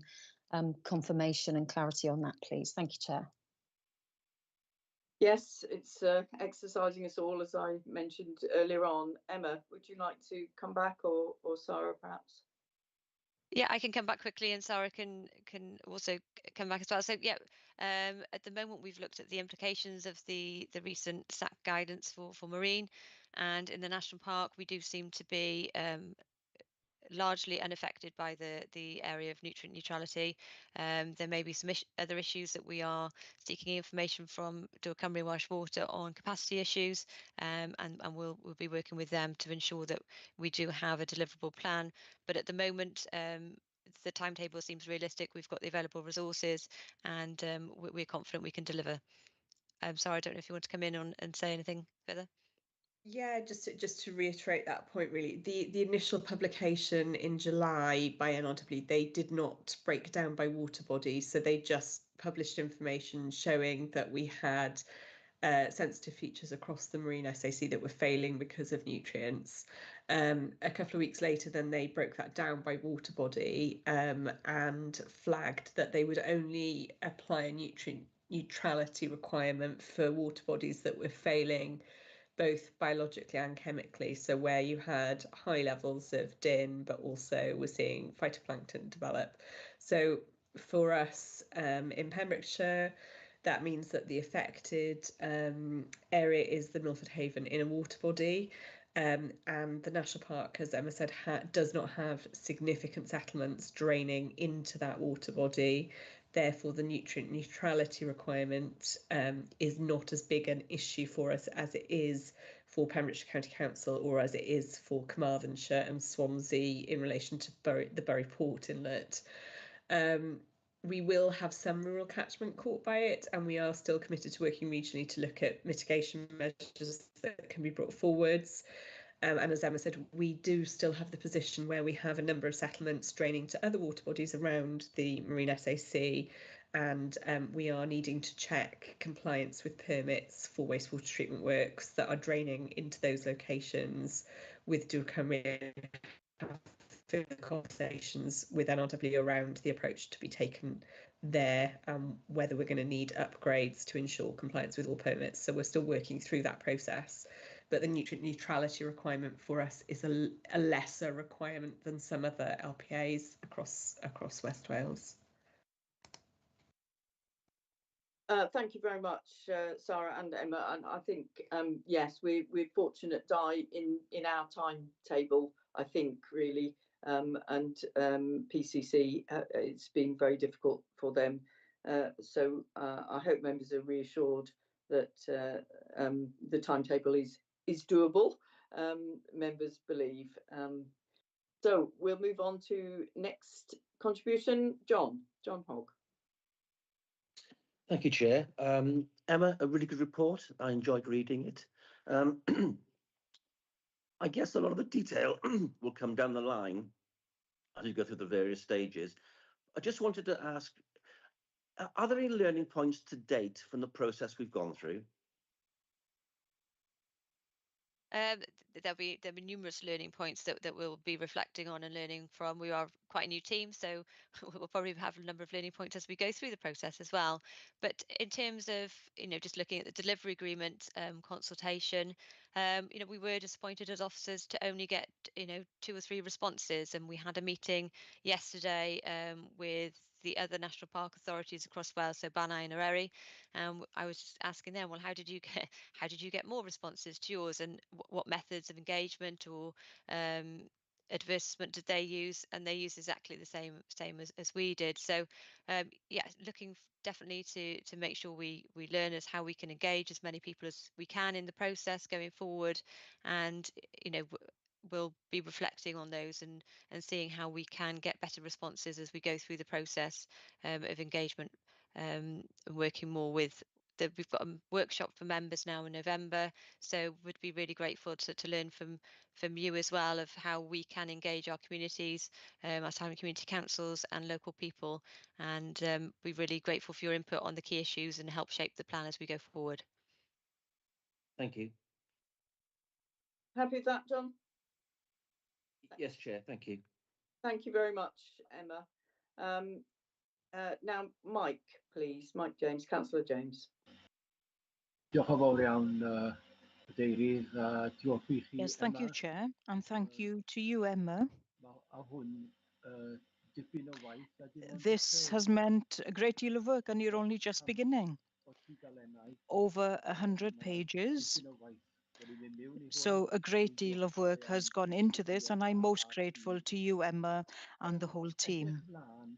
S14: confirmation and clarity on that, please. Thank you, Chair.
S1: Yes, it's exercising us all, as I mentioned earlier on. Emma, would you like to come back, or Sarah perhaps?
S13: Yeah, I can come back quickly, and Sarah can also come back as well. So yeah, at the moment we've looked at the implications of the recent SAC guidance for marine, and in the national park we do seem to be largely unaffected by the area of nutrient neutrality. There may be some other issues that we are seeking information from Dŵr Cymru Welsh Water on capacity issues, and we'll be working with them to ensure that we do have a deliverable plan. But at the moment, the timetable seems realistic. We've got the available resources, and we're confident we can deliver. Sarah, I don't know if you want to come in and say anything further.
S15: Yeah, just to reiterate that point, really, the initial publication in July by NRW, they did not break down by water body, so they just published information showing that we had sensitive features across the marine SAC that were failing because of nutrients. A couple of weeks later, then they broke that down by water body and flagged that they would only apply a nutrient neutrality requirement for water bodies that were failing both biologically and chemically, so where you had high levels of DIN, but also we're seeing phytoplankton develop. So for us in Pembrokeshire, that means that the affected area is the Milford Haven inner water body, and the national park, as Emma said, does not have significant settlements draining into that water body. Therefore, the nutrient neutrality requirement is not as big an issue for us as it is for Pembrokeshire County Council, or as it is for Carmarthenshire and Swansea in relation to the Bury Port Inlet. We will have some rural catchment caught by it, and we are still committed to working regionally to look at mitigation measures that can be brought forwards. And as Emma said, we do still have the position where we have a number of settlements draining to other water bodies around the marine SAC, and we are needing to check compliance with permits for wastewater treatment works that are draining into those locations with Dŵr Cymru. Further conversations with NRW around the approach to be taken there, whether we're going to need upgrades to ensure compliance with all permits. So we're still working through that process. But the nutrient neutrality requirement for us is a lesser requirement than some other LPAs across West Wales.
S1: Thank you very much, Sarah and Emma. And I think, yes, we're fortunate, in our timetable, I think, really. And PCC, it's been very difficult for them. So I hope members are reassured that the timetable is doable, members believe. So we'll move on to next contribution, John Hogg.
S6: Thank you, Chair. Emma, a really good report. I enjoyed reading it. I guess a lot of the detail will come down the line as we go through the various stages. I just wanted to ask, are there any learning points to date from the process we've gone through?
S13: There'll be numerous learning points that we'll be reflecting on and learning from. We are quite a new team, so we'll probably have a number of learning points as we go through the process as well. But in terms of, just looking at the delivery agreement consultation, we were disappointed as officers to only get, 2 or 3 responses. And we had a meeting yesterday with the other national park authorities across Wales, so Banau and Eryri. I was just asking them, well, how did you get more responses to yours, and what methods of engagement or advertisement did they use? And they use exactly the same as we did. So yeah, looking definitely to make sure we learn as how we can engage as many people as we can in the process going forward, and we'll be reflecting on those and seeing how we can get better responses as we go through the process of engagement, working more with we've got a workshop for members now in November, so would be really grateful to learn from you as well of how we can engage our communities, our town and community councils and local people, and be really grateful for your input on the key issues and help shape the plan as we go forward.
S6: Thank you.
S1: Happy with that, John?
S6: Yes, Chair, thank you.
S1: Thank you very much, Emma. Now, Mike, please. Mike James, Councillor James.
S10: Diolch yn fawr iawn, Cadeirydd, diolch i chi,
S4: Yes, thank you,
S10: Emma.
S4: Chair, and thank you to you, Emma.
S10: A hwn, dipyn o waith, a dim ond
S4: This has meant a great deal of work, and you're only just beginning.
S10: o tudalennau,
S4: Over 100 pages.
S10: dipyn o waith wedi mynd mewn i hwn.
S4: So a great deal of work has gone into this, and I'm most grateful to you, Emma, and the whole team.
S10: Edrych mlaen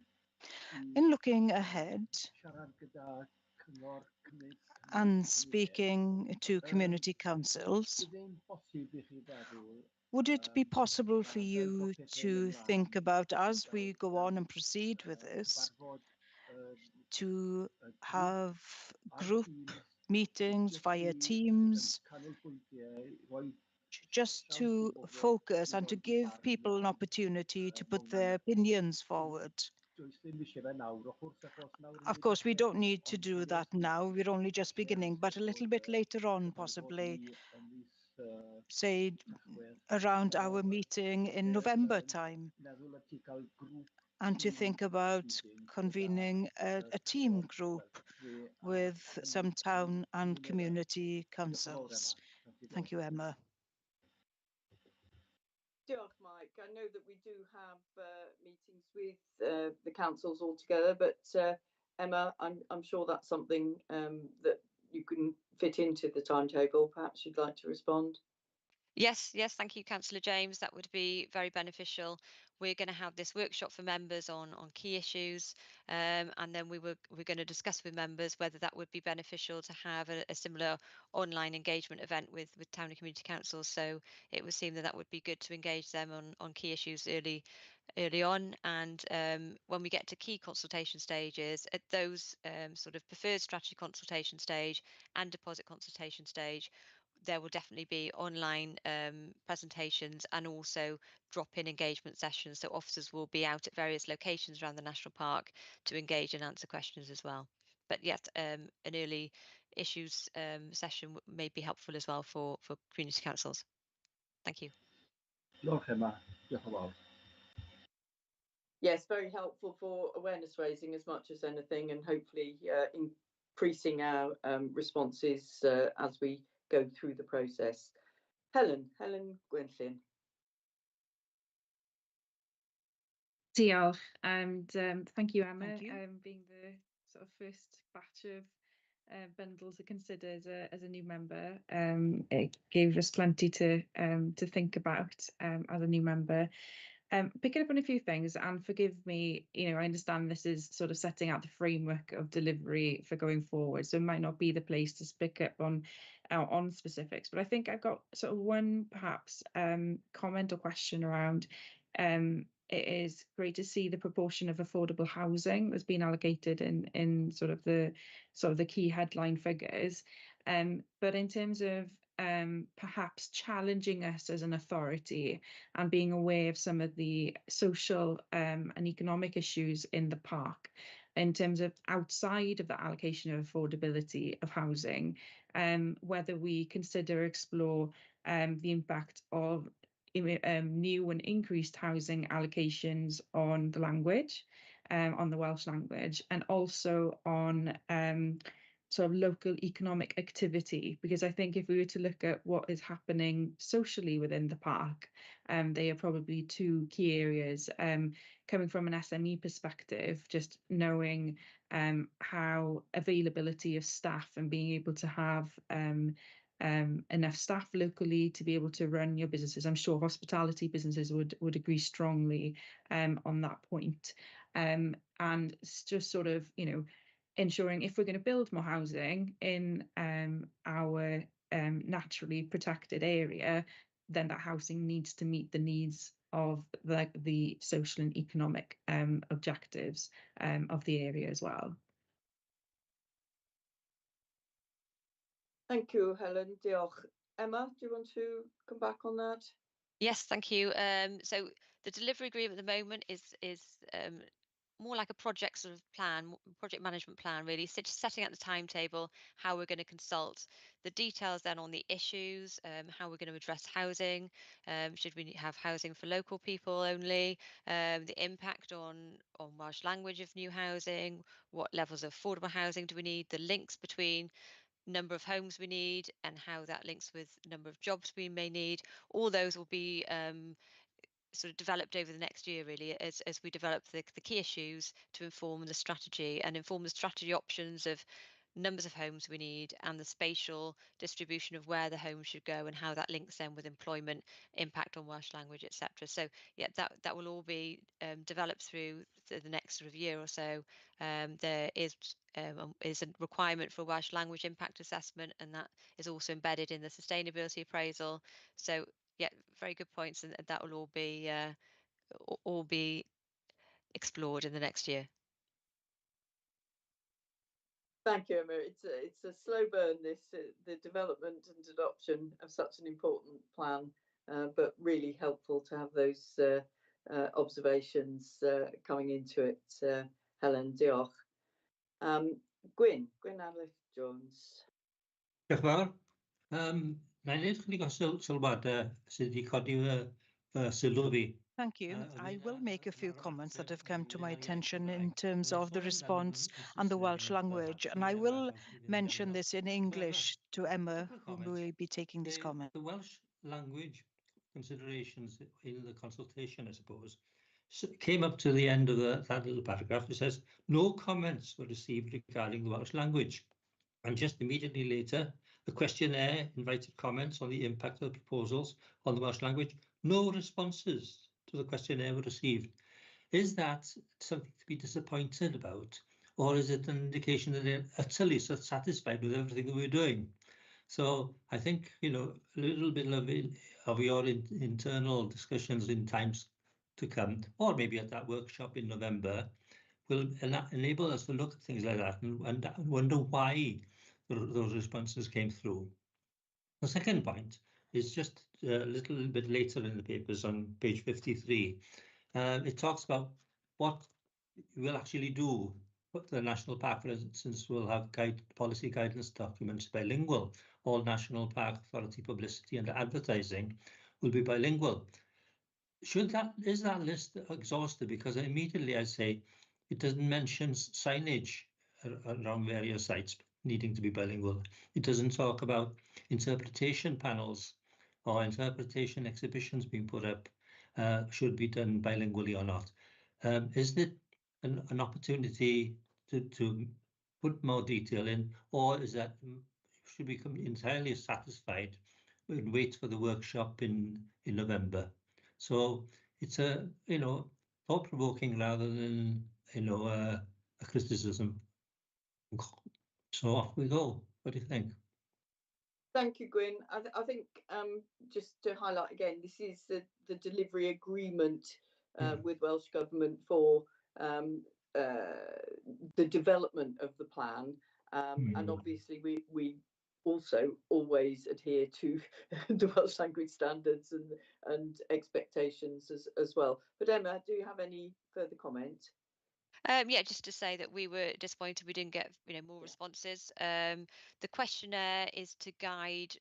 S4: In looking ahead
S10: siarad gyda cyngor cymys
S4: and speaking to community councils,
S10: bydde'n bosib i chi feddwl
S4: would it be possible for you to think about, as we go on and proceed with this, to have group meetings via Teams, just to focus and to give people an opportunity to put their opinions forward? Of course, we don't need to do that now. We're only just beginning, but a little bit later on, possibly, say around our meeting in November time, and to think about convening a team group with some town and community councils. Thank you, Emma.
S1: Diolch, Mike. I know that we do have meetings with the councils all together, but Emma, I'm sure that's something that you can fit into the timetable. Perhaps you'd like to respond.
S13: Yes, thank you, Councillor James. That would be very beneficial. We're going to have this workshop for members on key issues, and then we're going to discuss with members whether that would be beneficial to have a similar online engagement event with town and community councils. So it would seem that would be good to engage them on key issues early on, and when we get to key consultation stages, at those sort of preferred strategy consultation stage and deposit consultation stage, there will definitely be online presentations and also drop-in engagement sessions. So officers will be out at various locations around the national park to engage and answer questions as well. But yes, an early issues session may be helpful as well for community councils. Thank you.
S10: Diolch, Emma. Diolch yn fawr.
S1: Yes, very helpful for awareness raising as much as anything, and hopefully increasing our responses as we go through the process. Helen Gwenllyn.
S5: Diolch, and thank you, Emma, being the sort of first batch of bundles are considered as a new member. It gave us plenty to think about as a new member. Picking up on a few things, and forgive me, I understand this is sort of setting out the framework of delivery for going forward, so it might not be the place to pick up on specifics, but I think I've got sort of one perhaps comment or question around it is great to see the proportion of affordable housing that's been allocated in sort of the key headline figures, but in terms of perhaps challenging us as an authority and being aware of some of the social and economic issues in the park in terms of outside of the allocation of affordability of housing, whether we consider explore the impact of new and increased housing allocations on the language, on the Welsh language, and also on sort of local economic activity, because I think if we were to look at what is happening socially within the park, they are probably two key areas. Coming from an SME perspective, just knowing how availability of staff and being able to have enough staff locally to be able to run your businesses. I'm sure hospitality businesses would agree strongly on that point. And it's just sort of, ensuring if we're going to build more housing in our naturally protected area, then that housing needs to meet the needs of the social and economic objectives of the area as well.
S1: Thank you, Helen. Diolch. Emma, do you want to come back on that?
S13: Yes, thank you. So the delivery agreement at the moment is more like a project sort of plan, project management plan, really, setting out the timetable, how we're going to consult, the details then on the issues, how we're going to address housing, should we have housing for local people only, the impact on Welsh language of new housing, what levels of affordable housing do we need, the links between number of homes we need and how that links with number of jobs we may need. All those will be sort of developed over the next year, really, as we develop the key issues to inform the strategy and inform the strategy options of numbers of homes we need and the spatial distribution of where the homes should go and how that links then with employment, impact on Welsh language, etc. So yeah, that will all be developed through the next sort of year or so. There is a requirement for a Welsh language impact assessment, and that is also embedded in the sustainability appraisal. So yeah, very good points, and that will all be explored in the next year.
S1: Thank you, Emma. It's a slow burn, this the development and adoption of such an important plan, but really helpful to have those observations coming into it. Helen, diolch. Gwyn Alif-Jones.
S16: Diolch yn fawr. Na'n neud chydig o sylwadau sydd wedi codi fy sylw fi.
S4: Thank you. I will make a few comments that have come to my attention in terms of the response and the Welsh language, and I will mention this in English to Emma, who will be taking this comment.
S16: The Welsh language considerations in the consultation, I suppose, came up to the end of that little paragraph. It says, no comments were received regarding the Welsh language. And just immediately later, the questionnaire invited comments on the impact of the proposals on the Welsh language. No responses to the questionnaire were received. Is that something to be disappointed about? Or is it an indication that they're utterly satisfied with everything that we're doing? So I think, a little bit of your internal discussions in times to come, or maybe at that workshop in November, will enable us to look at things like that and wonder why those responses came through. The second point is just a little bit later in the papers on page 53. It talks about what we'll actually do. The National Park, for instance, will have policy guidance documents bilingual. All National Park Authority publicity and advertising will be bilingual. Is that list exhaustive? Because immediately I say it doesn't mention signage around various sites needing to be bilingual. It doesn't talk about interpretation panels or interpretation exhibitions being put up should be done bilingually or not. Isn't it an opportunity to put more detail in, or is that should we become entirely satisfied and wait for the workshop in November? So it's a, thought-provoking rather than, a criticism. So off we go. What do you think?
S1: Thank you, Gwyn. I think just to highlight again, this is the delivery agreement with Welsh Government for the development of the plan. And obviously we also always adhere to the Welsh language standards and expectations as well. But Emma, do you have any further comment?
S13: Yeah, just to say that we were disappointed we didn't get more responses. The questionnaire is to guide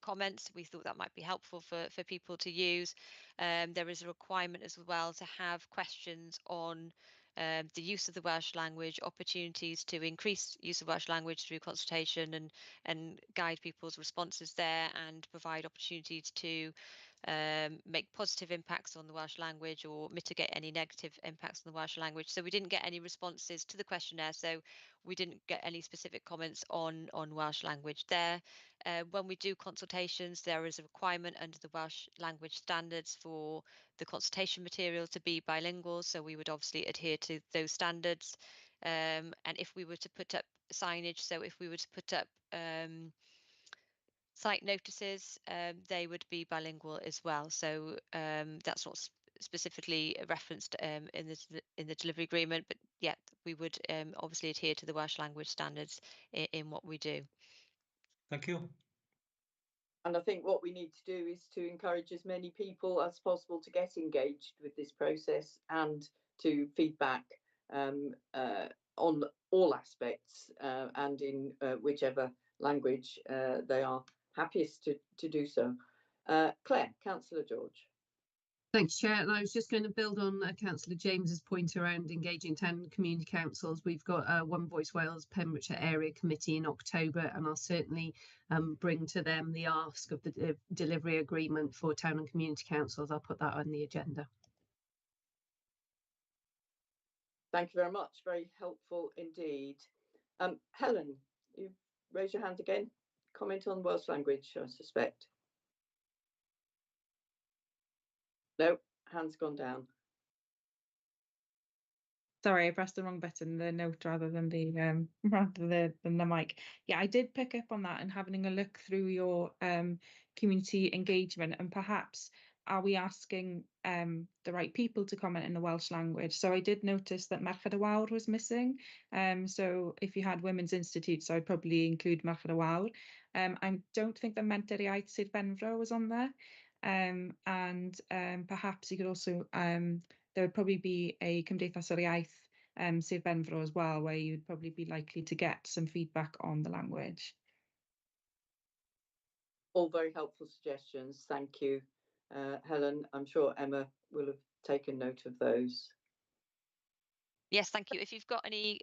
S13: comments. We thought that might be helpful for people to use. There is a requirement as well to have questions on the use of the Welsh language, opportunities to increase use of Welsh language through consultation and guide people's responses there, and provide opportunities to make positive impacts on the Welsh language or mitigate any negative impacts on the Welsh language. So we didn't get any responses to the questionnaire, so we didn't get any specific comments on Welsh language there. When we do consultations, there is a requirement under the Welsh language standards for the consultation material to be bilingual, so we would obviously adhere to those standards. And if we were to put up signage, so if we were to put up site notices, they would be bilingual as well. So that's not specifically referenced in the delivery agreement, but yeah, we would obviously adhere to the Welsh language standards in what we do.
S16: Thank you.
S1: And I think what we need to do is to encourage as many people as possible to get engaged with this process and to feedback on all aspects and in whichever language they are happiest to do so. Claire, Councillor George.
S9: Thanks, Chair. And I was just going to build on Councillor James's point around engaging town and community councils. We've got One Voice Wales Pembrokeshire Area Committee in October, and I'll certainly bring to them the ask of the delivery agreement for town and community councils. I'll put that on the agenda.
S1: Thank you very much. Very helpful indeed. Helen, you raise your hand again. Comment on Welsh language, I suspect. No, hand's gone down.
S5: Sorry, I pressed the wrong button, the note rather than the mic. Yeah, I did pick up on that, and having a look through your community engagement, and perhaps are we asking the right people to comment in the Welsh language? So I did notice that Merched y Wawr was missing. So if you had Women's Institutes, I'd probably include Merched y Wawr. I don't think that Menter Iaith Sir Benfro was on there. And perhaps you could also, there would probably be a Cymdeithas yr Iaith Sir Benfro as well, where you'd probably be likely to get some feedback on the language.
S1: All very helpful suggestions. Thank you, Helen. I'm sure Emma will have taken note of those.
S13: Yes, thank you. If you've got any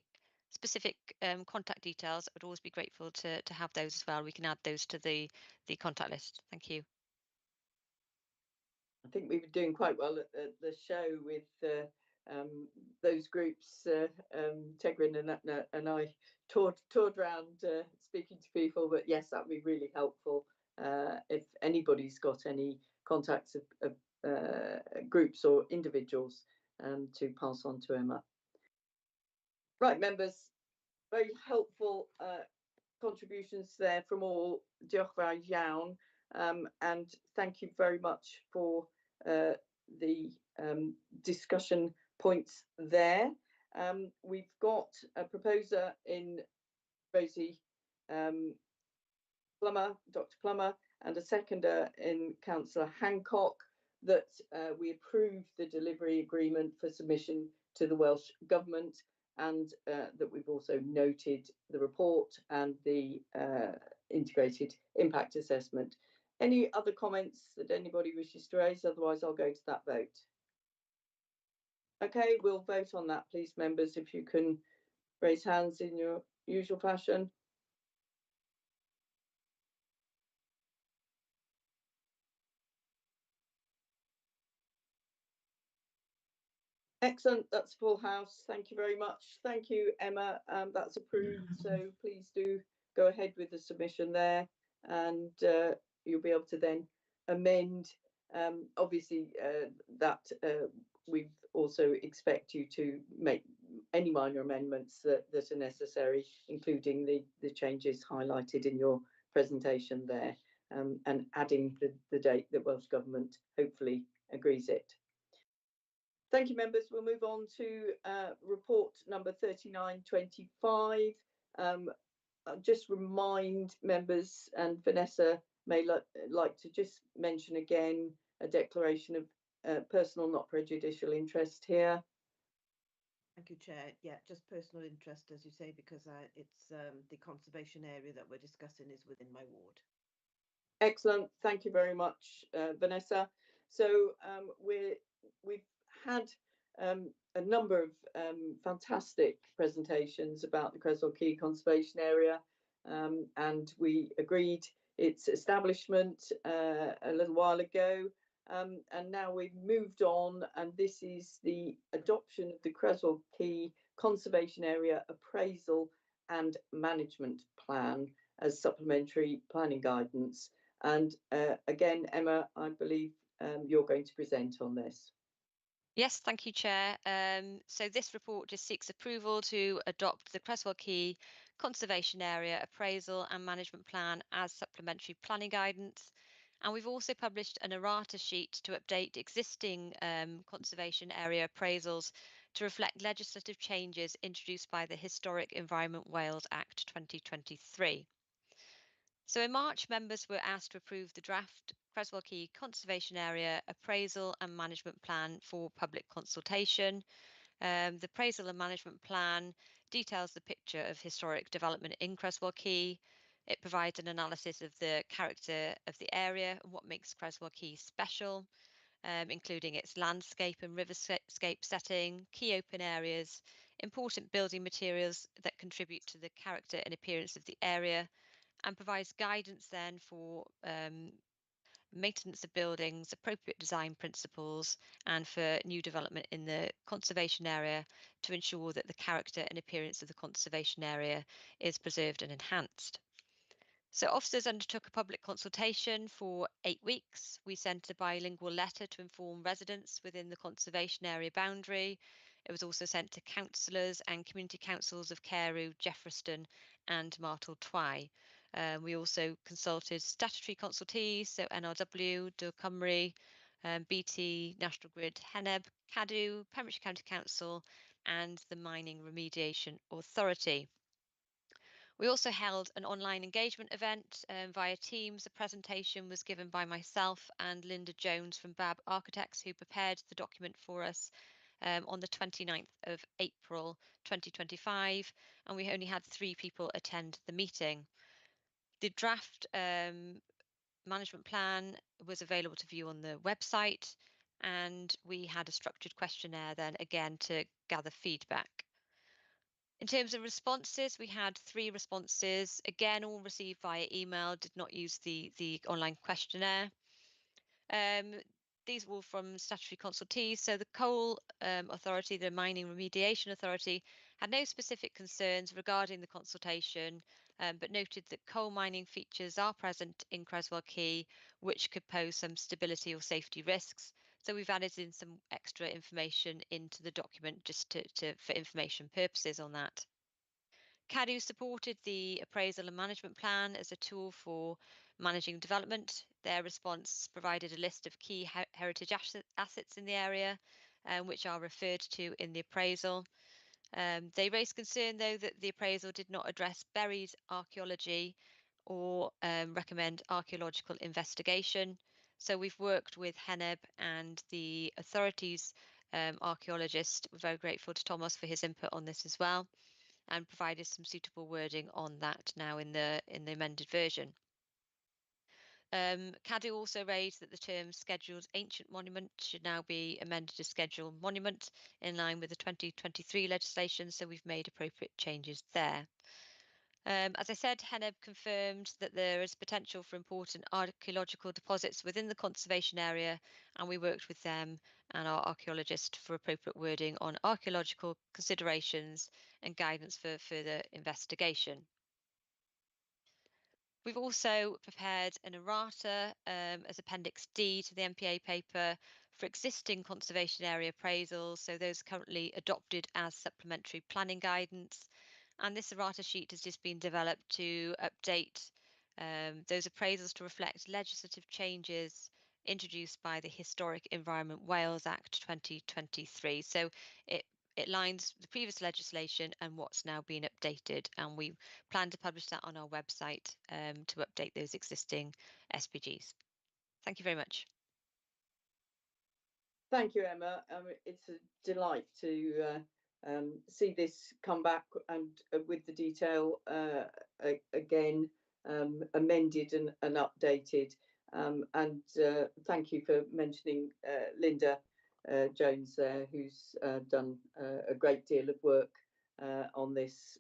S13: specific contact details, I would always be grateful to have those as well. We can add those to the contact list. Thank you.
S1: I think we were doing quite well at the show with those groups. Tegrin and I toured around speaking to people, but yes, that would be really helpful if anybody's got any contacts of groups or individuals to pass on to Emma. Right, members, very helpful contributions there from all. Diolch fawr iawn. And thank you very much for the discussion points there. We've got a proposer in Rosie Plummer, Dr. Plummer, and a seconder in Councillor Hancock, that we approve the delivery agreement for submission to the Welsh Government, and that we've also noted the report and the integrated impact assessment. Any other comments that anybody wishes to raise? Otherwise, I'll go to that vote. Okay, we'll vote on that, please, members, if you can raise hands in your usual fashion. Excellent, that's full house. Thank you very much. Thank you, Emma. That's approved, so please do go ahead with the submission there, and you'll be able to then amend Obviously, that we also expect you to make any minor amendments that are necessary, including the changes highlighted in your presentation there, and adding the date that Welsh Government hopefully agrees it. Thank you, members. We'll move on to report number 3925. I'll just remind members, and Vanessa may like to just mention again a declaration of personal not prejudicial interest here.
S7: Thank you, Chair. Yeah, just personal interest, as you say, because it's the conservation area that we're discussing is within my ward.
S1: Excellent. Thank you very much, Vanessa. So we've had a number of fantastic presentations about the Creswell Quay Conservation Area, and we agreed its establishment a little while ago, and now we've moved on, and this is the adoption of the Creswell Quay Conservation Area Appraisal and Management Plan as supplementary planning guidance. And again, Emma, I believe you're going to present on this.
S13: Yes, thank you, Chair. So this report just seeks approval to adopt the Creswell Quay Conservation Area Appraisal and Management Plan as supplementary planning guidance. And we've also published an errata sheet to update existing conservation area appraisals to reflect legislative changes introduced by the Historic Environment Wales Act 2023. So in March, members were asked to approve the draft Creswell Quay Conservation Area Appraisal and Management Plan for public consultation. The Appraisal and Management Plan details the picture of historic development in Creswell Quay. It provides an analysis of the character of the area and what makes Creswell Quay special, including its landscape and riverscape setting, key open areas, important building materials that contribute to the character and appearance of the area, and provides guidance then for maintenance of buildings, appropriate design principles, and for new development in the conservation area to ensure that the character and appearance of the conservation area is preserved and enhanced. So officers undertook a public consultation for 8 weeks. We sent a bilingual letter to inform residents within the conservation area boundary. It was also sent to councillors and community councils of Carew, Jeffreyston and Martle Twy. We also consulted statutory consultees, so NRW, Do Cymru, BT, National Grid, Heneb, Cadw, Pembrokeshire County Council and the Mining Remediation Authority. We also held an online engagement event via Teams. The presentation was given by myself and Linda Jones from BAB Architects, who prepared the document for us on the 29th of April 2025, and we only had 3 people attend the meeting. The draft management plan was available to view on the website, and we had a structured questionnaire then again to gather feedback. In terms of responses, we had 3 responses, again, all received via email, did not use the online questionnaire. These were all from statutory consultees. So the Coal Authority, the Mining Remediation Authority, had no specific concerns regarding the consultation, but noted that coal mining features are present in Creswell Quay, which could pose some stability or safety risks. So we've added in some extra information into the document just for information purposes on that. Cadw supported the appraisal and management plan as a tool for managing development. Their response provided a list of key heritage assets in the area, which are referred to in the appraisal. They raised concern, though, that the appraisal did not address buried archaeology or recommend archaeological investigation. So we've worked with Heneb and the authorities archaeologist. We're very grateful to Thomas for his input on this as well, and provided some suitable wording on that now in the amended version. Cadw also raised that the term scheduled ancient monument should now be amended to scheduled monument in line with the 2023 legislation, so we've made appropriate changes there. As I said, Heneb confirmed that there is potential for important archaeological deposits within the conservation area, and we worked with them and our archaeologist for appropriate wording on archaeological considerations and guidance for further investigation. We've also prepared an errata as Appendix D to the MPA paper for existing conservation area appraisals. So those are currently adopted as supplementary planning guidance. And this errata sheet has just been developed to update those appraisals to reflect legislative changes introduced by the Historic Environment Wales Act 2023. So it lines the previous legislation and what's now been updated, and we plan to publish that on our website to update those existing SPGs. Thank you very much.
S1: Thank you, Emma. It's a delight to see this come back and with the detail again amended and updated. And thank you for mentioning Linda Jones there, who's done a great deal of work on this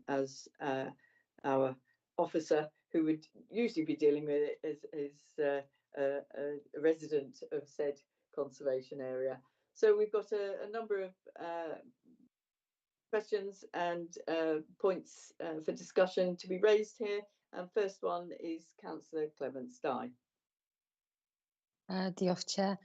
S1: as our officer who would usually be dealing with it as a resident of said conservation area. So we've got a number of questions and points for discussion to be raised here. And first one is Councillor Clements Dye.
S14: Diolch, Chair.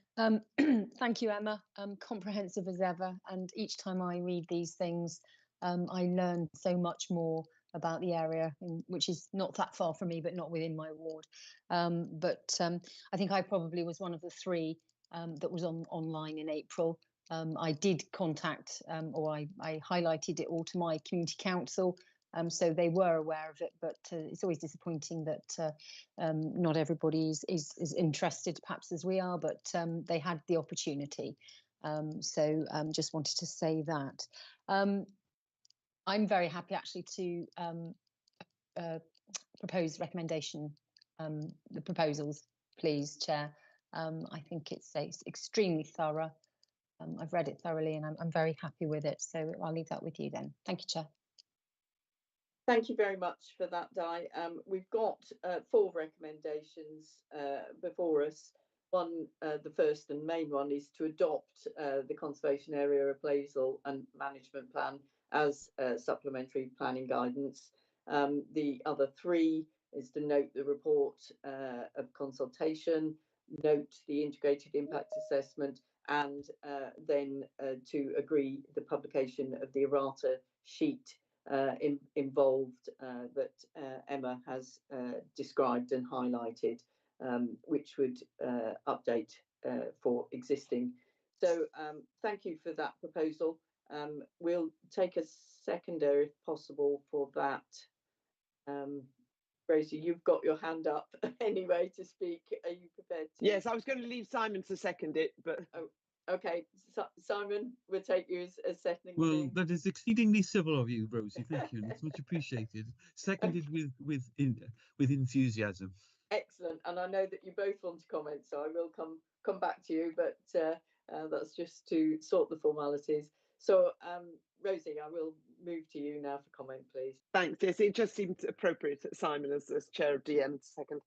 S14: Thank you, Emma. Comprehensive as ever. And each time I read these things, I learn so much more about the area, which is not that far from me, but not within my ward. I think I probably was one of the three that was online in April. I did contact, or I highlighted it all to my community council, so they were aware of it, but it's always disappointing that not everybody is interested, perhaps as we are, but they had the opportunity. So just wanted to say that. I'm very happy actually to propose recommendation, the proposals, please, Chair. I think it's extremely thorough. I've read it thoroughly and I'm very happy with it. So I'll leave that with you then. Thank you, Chair.
S1: Thank you very much for that, Di. We've got 4 recommendations before us. One, the first and main one, is to adopt the Conservation Area Appraisal and Management Plan as supplementary planning guidance. The other 3 is to note the report of consultation, note the integrated impact assessment, and then to agree the publication of the errata sheet involved that Emma has described and highlighted, which would update for existing. So thank you for that proposal. We'll take a seconder if possible for that. Rosie, you've got your hand up anyway to speak. Are you prepared to?
S11: Yes, I was going to leave Simon to second it, but...
S1: Oh, okay. Simon, we'll take you as seconding.
S8: Well, that is exceedingly civil of you, Rosie. Thank you. It's much appreciated. Seconded with enthusiasm.
S1: Excellent. And I know that you both want to comment, so I will come back to you, but that's just to sort the formalities. So, Rosie, I will move to you now for comment, please.
S11: Thanks. Yes, it just seemed appropriate that Simon, as chair of DM, to second.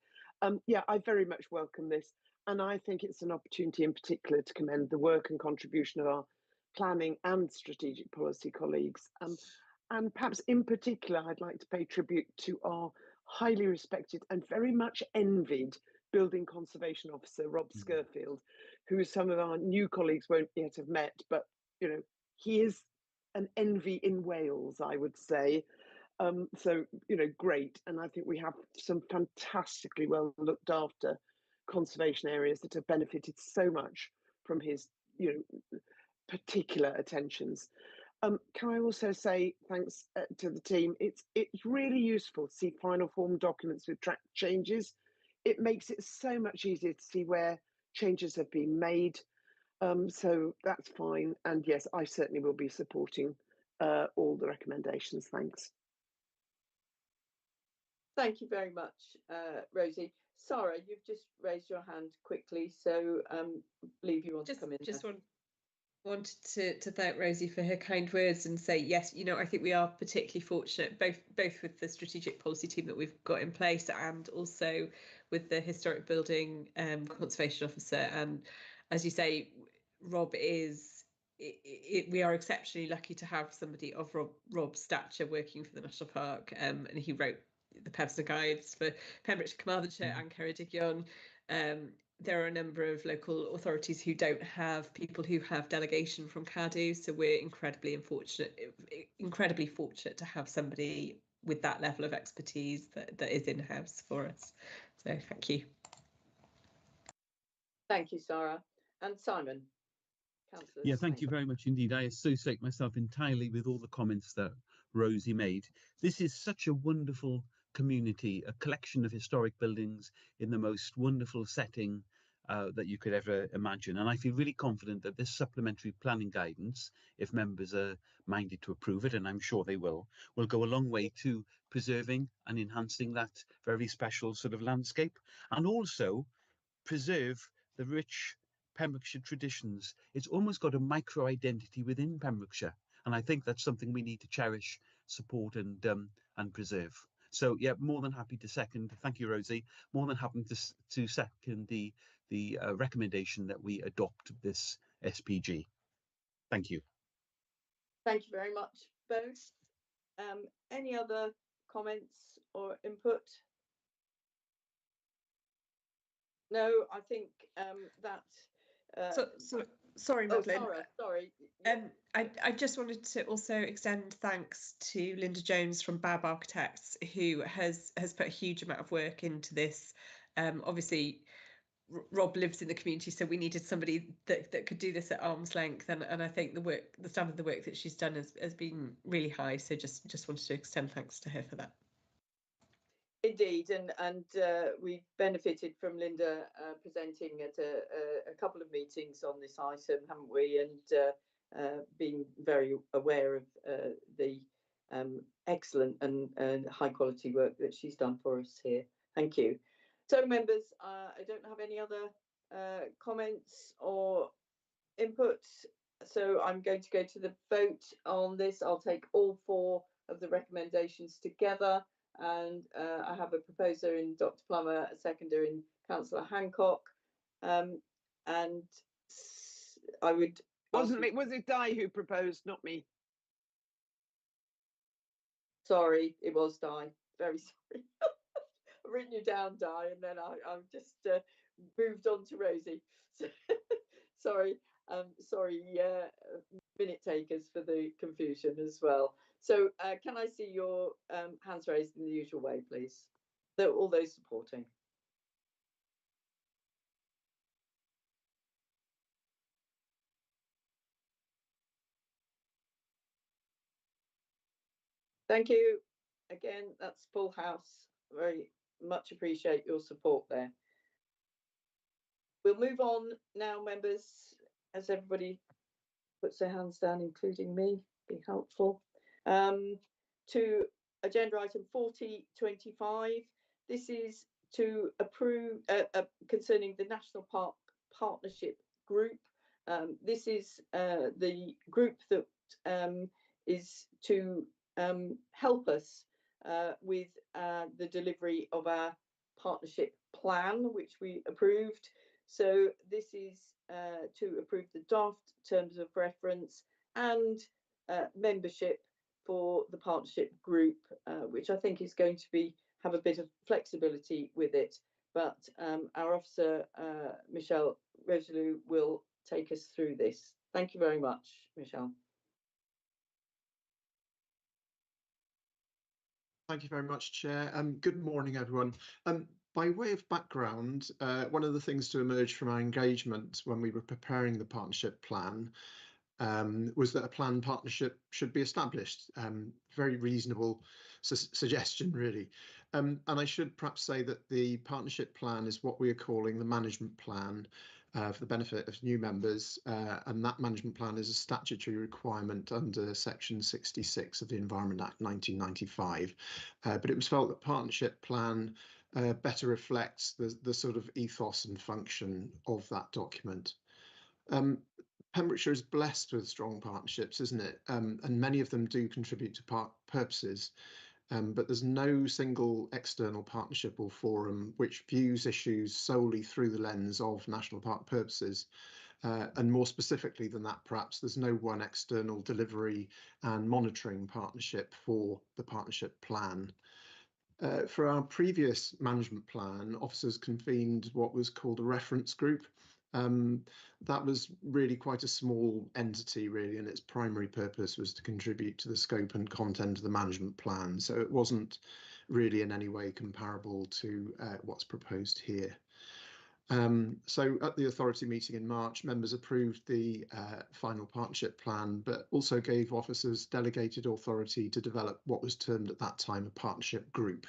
S11: Yeah, I very much welcome this. And I think it's an opportunity in particular to commend the work and contribution of our planning and strategic policy colleagues. And perhaps in particular, I'd like to pay tribute to our highly respected and very much envied Building Conservation Officer, Rob Scurfield, who some of our new colleagues won't yet have met, but you know, he is an envy in Wales, I would say. So, you know, great. And I think we have some fantastically well looked after conservation areas that have benefited so much from his, you know, particular attentions. Can I also say thanks to the team? It's really useful to see final form documents with track changes. It makes it so much easier to see where changes have been made. So that's fine. And yes, I certainly will be supporting all the recommendations. Thanks.
S1: Thank you very much, Rosie. Sarah, you've just raised your hand quickly, so I believe you want to come in.
S15: Wanted to thank Rosie for her kind words and say, yes, you know, I think we are particularly fortunate, both with the strategic policy team that we've got in place and also with the historic building conservation officer. And as you say, Rob is, we are exceptionally lucky to have somebody of Rob's stature working for the National Park, and he wrote the Pevsner Guides for Pembrokeshire, Carmarthenshire and Ceredigion. There are a number of local authorities who don't have people who have delegation from CADU, so we're incredibly fortunate to have somebody with that level of expertise that is in-house for us. So thank you.
S1: Thank you, Sarah. And Simon. Councillor
S8: Yeah, thank you very much indeed. I associate myself entirely with all the comments that Rosie made. This is such a wonderful community, a collection of historic buildings in the most wonderful setting that you could ever imagine. And I feel really confident that this supplementary planning guidance, if members are minded to approve it, and I'm sure they will go a long way to preserving and enhancing that very special sort of landscape, and also preserve the rich Pembrokeshire traditions. It's almost got a micro identity within Pembrokeshire, and I think that's something we need to cherish, support, and preserve. So yeah, more than happy to second. Thank you, Rosie. More than happy to second the recommendation that we adopt this SPG. Thank you.
S1: Thank you very much, both. Any other comments or input? No, I think that.
S15: Sorry, Madeleine.
S1: Sorry.
S15: I just wanted to also extend thanks to Linda Jones from Bab Architects, who has put a huge amount of work into this. Obviously, Rob lives in the community, so we needed somebody that could do this at arm's length, and I think the standard of the work that she's done has been really high. So just wanted to extend thanks to her for that.
S1: Indeed, and we've benefited from Linda presenting at a couple of meetings on this item, haven't we? And being very aware of the excellent and high quality work that she's done for us here. Thank you. So, members, I don't have any other comments or inputs, so I'm going to go to the vote on this. I'll take all 4 of the recommendations together. And I have a proposer in Dr. Plummer, a seconder in Councillor Hancock, and I would.
S11: Was it Di who proposed, not me?
S1: Sorry, it was Di. Very sorry. I've written you down, Di, and then I've just moved on to Rosie. So, sorry, minute takers for the confusion as well. So can I see your hands raised in the usual way, please? All those supporting. Thank you. Again, that's full house. Very much appreciate your support there. We'll move on now, members, as everybody puts their hands down, including me, be helpful. To agenda item 4025. This is to approve concerning the National Park Partnership Group. This is the group that is to help us with the delivery of our partnership plan, which we approved. So this is to approve the draft terms of reference and membership for the partnership group, which I think is going to have a bit of flexibility with it. But our officer, Michelle Regelou, will take us through this. Thank you very much, Michelle.
S17: Thank you very much, Chair. Good morning, everyone. By way of background, one of the things to emerge from our engagement when we were preparing the partnership plan was that a planned partnership should be established. Very reasonable suggestion, really. And I should perhaps say that the partnership plan is what we are calling the management plan for the benefit of new members, and that management plan is a statutory requirement under Section 66 of the Environment Act 1995. But it was felt that partnership plan better reflects the sort of ethos and function of that document. Pembrokeshire is blessed with strong partnerships, isn't it? And many of them do contribute to park purposes. But there's no single external partnership or forum which views issues solely through the lens of national park purposes. And more specifically than that, perhaps, there's no one external delivery and monitoring partnership for the partnership plan. For our previous management plan, officers convened what was called a reference group. That was really quite a small entity, really, and its primary purpose was to contribute to the scope and content of the management plan. So it wasn't really in any way comparable to what's proposed here. So at the authority meeting in March, members approved the final partnership plan, but also gave officers delegated authority to develop what was termed at that time a partnership group.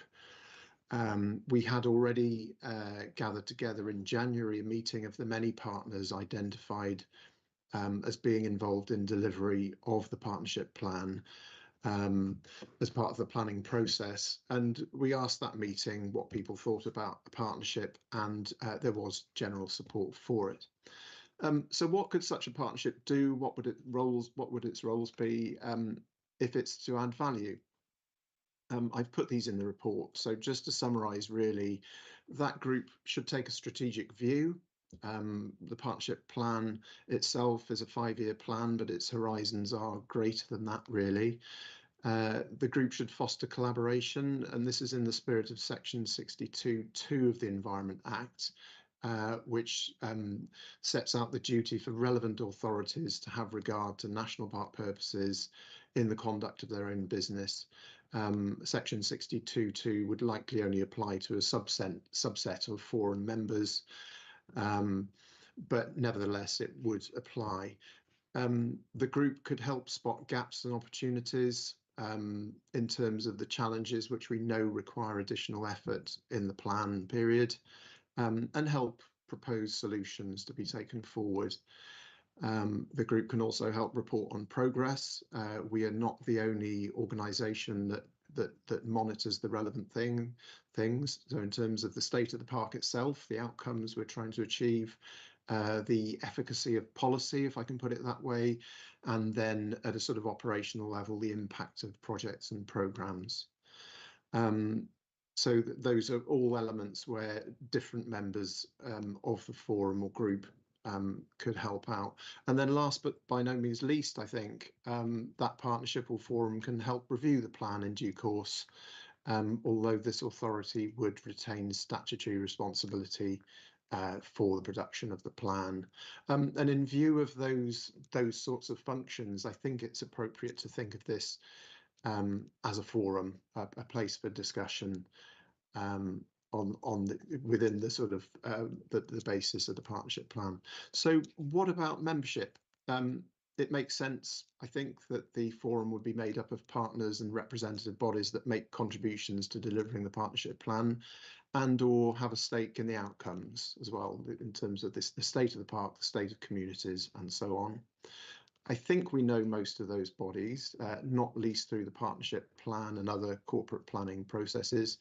S17: We had already gathered together in January a meeting of the many partners identified as being involved in delivery of the partnership plan as part of the planning process. And we asked that meeting what people thought about a partnership, and there was general support for it. So what could such a partnership do? What would its roles be if it's to add value? I've put these in the report. So just to summarise, really, that group should take a strategic view. The partnership plan itself is a 5-year plan, but its horizons are greater than that, really. The group should foster collaboration, and this is in the spirit of Section 62(2) of the Environment Act, which sets out the duty for relevant authorities to have regard to national park purposes in the conduct of their own business. Section 62(2) would likely only apply to a subset of forum members, but nevertheless it would apply. The group could help spot gaps and opportunities in terms of the challenges which we know require additional effort in the plan period, and help propose solutions to be taken forward. The group can also help report on progress. We are not the only organisation that monitors the relevant things. So in terms of the state of the park itself, the outcomes we're trying to achieve, the efficacy of policy, if I can put it that way, and then at a sort of operational level, the impact of projects and programmes. So those are all elements where different members of the forum or group could help out. And then last but by no means least, I think that partnership or forum can help review the plan in due course, although this authority would retain statutory responsibility for the production of the plan. And in view of those sorts of functions, I think it's appropriate to think of this as a forum, a place for discussion within the sort of the basis of the partnership plan. So what about membership? It makes sense, I think, that the forum would be made up of partners and representative bodies that make contributions to delivering the partnership plan and or have a stake in the outcomes as well, in terms of the state of the park, the state of communities and so on. I think we know most of those bodies, not least through the partnership plan and other corporate planning processes,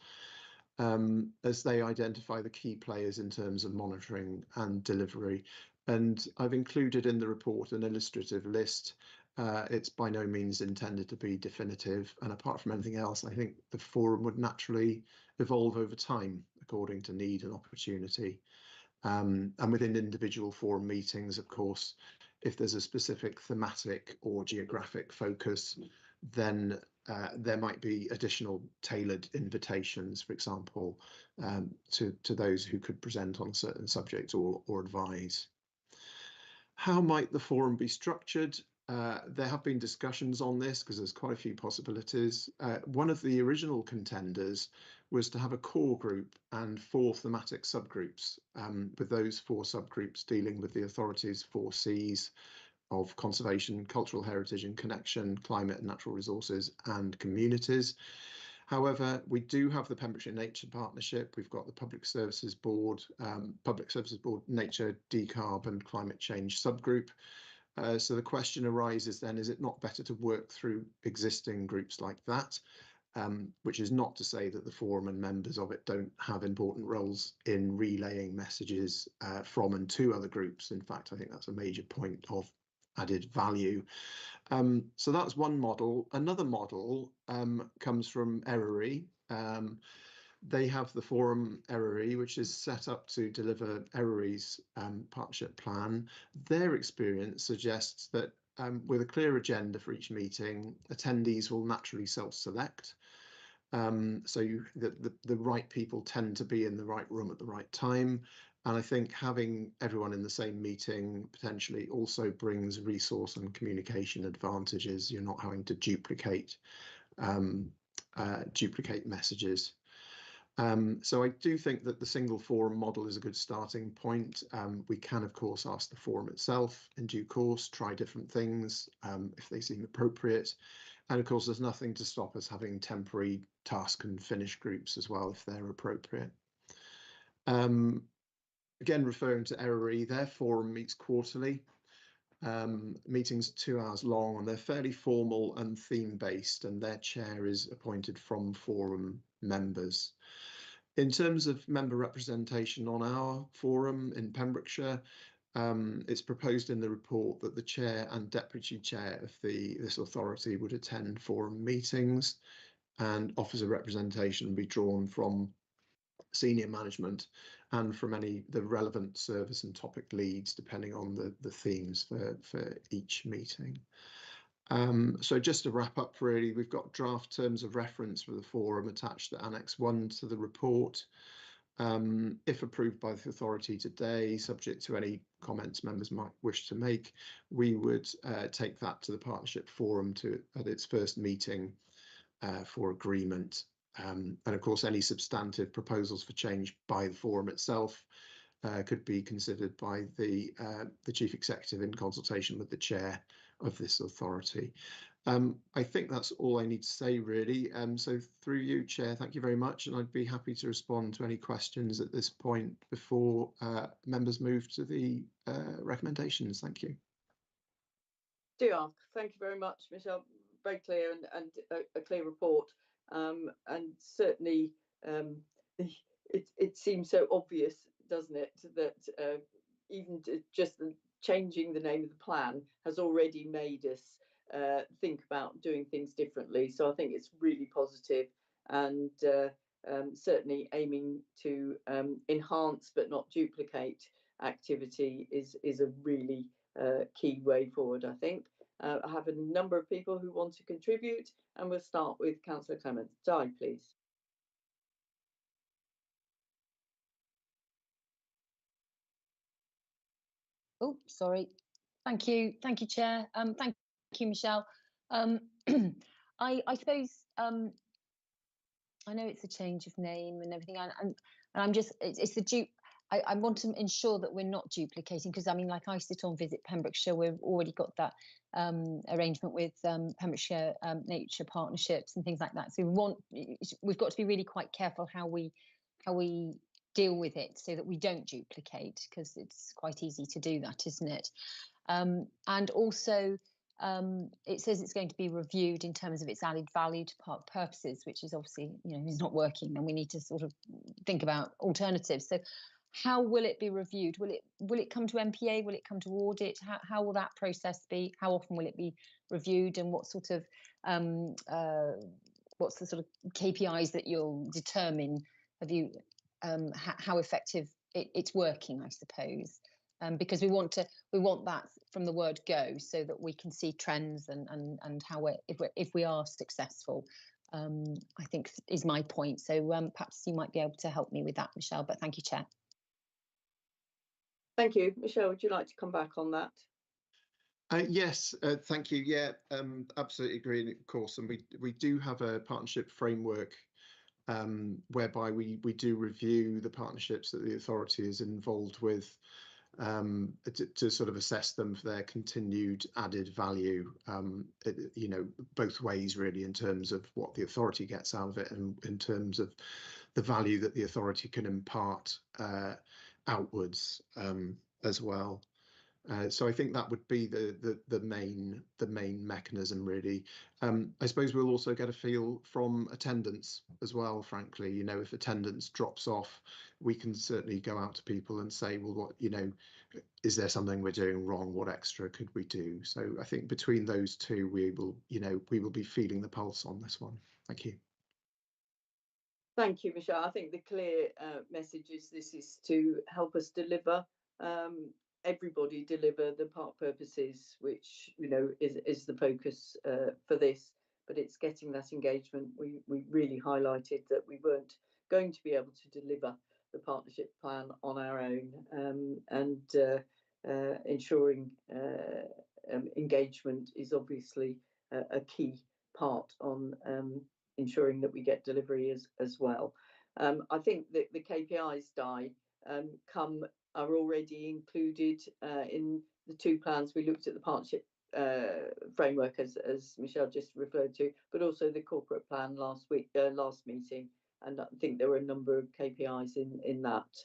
S17: as they identify the key players in terms of monitoring and delivery. And I've included in the report an illustrative list. It's by no means intended to be definitive. And apart from anything else, I think the forum would naturally evolve over time according to need and opportunity. And within individual forum meetings, of course, if there's a specific thematic or geographic focus, then there might be additional tailored invitations, for example, to those who could present on a certain subject or advise. How might the forum be structured? There have been discussions on this because there's quite a few possibilities. One of the original contenders was to have a core group and 4 thematic subgroups, with those 4 subgroups dealing with the authority's 4 Cs of conservation, cultural heritage and connection, climate and natural resources and communities. However, we do have the Pembrokeshire Nature Partnership. We've got the Public Services Board, Nature, Decarb and Climate Change subgroup. So the question arises then, is it not better to work through existing groups like that? Which is not to say that the forum and members of it don't have important roles in relaying messages from and to other groups. In fact, I think that's a major point of added value. So that's one model. Another model comes from Eryri. They have the forum Eryri, which is set up to deliver Eryri's partnership plan. Their experience suggests that with a clear agenda for each meeting, attendees will naturally self-select. So the right people tend to be in the right room at the right time. And I think having everyone in the same meeting potentially also brings resource and communication advantages. You're not having to duplicate messages. So I do think that the single forum model is a good starting point. We can, of course, ask the forum itself in due course, try different things if they seem appropriate. And of course, there's nothing to stop us having temporary task and finish groups as well, if they're appropriate. Again, referring to ERA, their forum meets quarterly. Meetings are 2 hours long, and they're fairly formal and theme-based, and their chair is appointed from forum members. In terms of member representation on our forum in Pembrokeshire, it's proposed in the report that the chair and deputy chair of this authority would attend forum meetings, and offers of representation will be drawn from senior management and from the relevant service and topic leads, depending on the themes for each meeting. So just to wrap up, really, we've got draft terms of reference for the forum attached to Annex 1 to the report. If approved by the authority today, subject to any comments members might wish to make, we would take that to the Partnership Forum at its first meeting for agreement. And of course, any substantive proposals for change by the forum itself could be considered by the Chief Executive in consultation with the chair of this authority. I think that's all I need to say, really. So through you, Chair, thank you very much, and I'd be happy to respond to any questions at this point before members move to the recommendations. Thank you.
S1: Diolch. Thank you very much, Michelle. Very clear and a clear report. And certainly it seems so obvious, doesn't it, that even just changing the name of the plan has already made us think about doing things differently. So I think it's really positive, and certainly aiming to enhance but not duplicate activity is a really key way forward, I think. I have a number of people who want to contribute, and we'll start with Councillor Clements. Di, please.
S14: Oh, sorry. Thank you, Chair. Thank you, Michelle. I suppose I know it's a change of name and everything, and I'm just it's the I want to ensure that we're not duplicating, because I mean, like, I sit on Visit Pembrokeshire. We've already got that arrangement with Pembrokeshire Nature Partnerships and things like that. So we've got to be really quite careful how we deal with it, so that we don't duplicate, because it's quite easy to do that, isn't it? And also, it says it's going to be reviewed in terms of its added value to park purposes, which is obviously, is not working, and we need to sort of think about alternatives. So how will it be reviewed? Will it come to MPA? Will it come to audit? How will that process be? How often will it be reviewed? And what sort of what's the sort of KPIs that you'll determine? Have you how effective it's working, I suppose? Because we want that from the word go, so that we can see trends and how if we are successful. I think is my point. So perhaps you might be able to help me with that, Michelle. But thank you, Chair.
S1: Thank you, Michelle. Would you like to come back on that?
S17: Yes, thank you. Yeah, absolutely agree, of course. And we do have a partnership framework whereby we do review the partnerships that the authority is involved with, to sort of assess them for their continued added value, both ways really, in terms of what the authority gets out of it and in terms of the value that the authority can impart outwards as well. So I think that would be the main mechanism, really. I suppose we'll also get a feel from attendance as well, frankly. If attendance drops off, we can certainly go out to people and say, well, what, is there something we're doing wrong? What extra could we do? So I think between those two, we will be feeling the pulse on this one. Thank you.
S1: Thank you, Michelle. I think the clear message is this is to help us deliver, everybody deliver the park purposes, which is the focus for this. but it's getting that engagement. We really highlighted that we weren't going to be able to deliver the partnership plan on our own, and ensuring engagement is obviously a key part on ensuring that we get delivery as well. I think that the KPIs, Di, are already included in the two plans. We looked at the partnership framework as Michelle just referred to, but also the corporate plan last meeting, and I think there were a number of KPIs in that.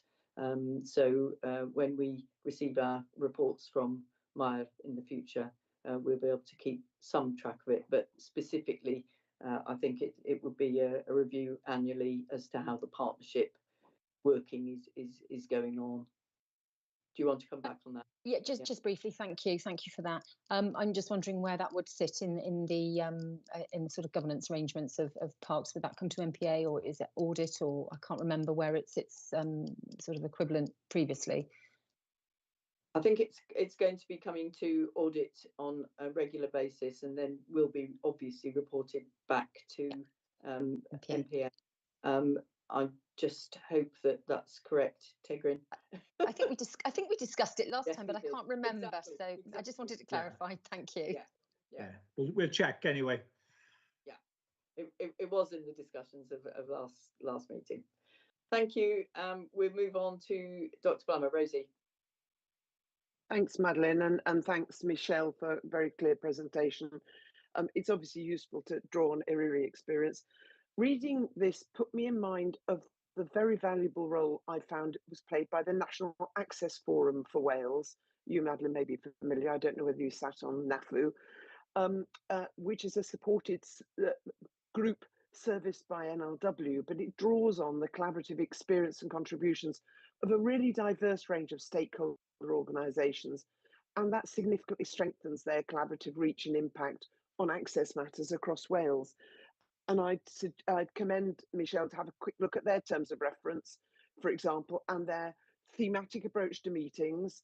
S1: So when we receive our reports from Maya in the future, we'll be able to keep some track of it, but specifically I think it would be a review annually as to how the partnership working is going on. Do you want to come back on that?
S14: Yeah, just briefly. Thank you for that. I'm just wondering where that would sit in the sort of governance arrangements of parks. Would that come to MPA, or is it audit, or I can't remember where it sits sort of equivalent previously.
S1: I think it's going to be coming to audit on a regular basis, and then will be obviously reported back to MPA. I just hope that that's correct, Tigran.
S14: I think we discussed it last
S1: Yes,
S14: time, but I
S1: we did.
S14: can't remember.
S1: Exactly,
S14: So I just wanted to clarify. Thank you.
S1: Yeah.
S18: We'll check anyway.
S1: Yeah, it was in the discussions of last meeting. Thank you. We'll move on to Dr. Plummer. Rosie.
S11: Thanks, Madeline, and thanks, Michelle, for a very clear presentation. It's obviously useful to draw on Eryri experience. Reading this put me in mind of the very valuable role I found was played by the National Access Forum for Wales. You, Madeline, may be familiar. I don't know whether you sat on NAFU, which is a supported group serviced by NLW, but it draws on the collaborative experience and contributions of a really diverse range of stakeholder organisations, and that significantly strengthens their collaborative reach and impact on access matters across Wales. And I'd commend Michelle to have a quick look at their terms of reference, for example, and their thematic approach to meetings,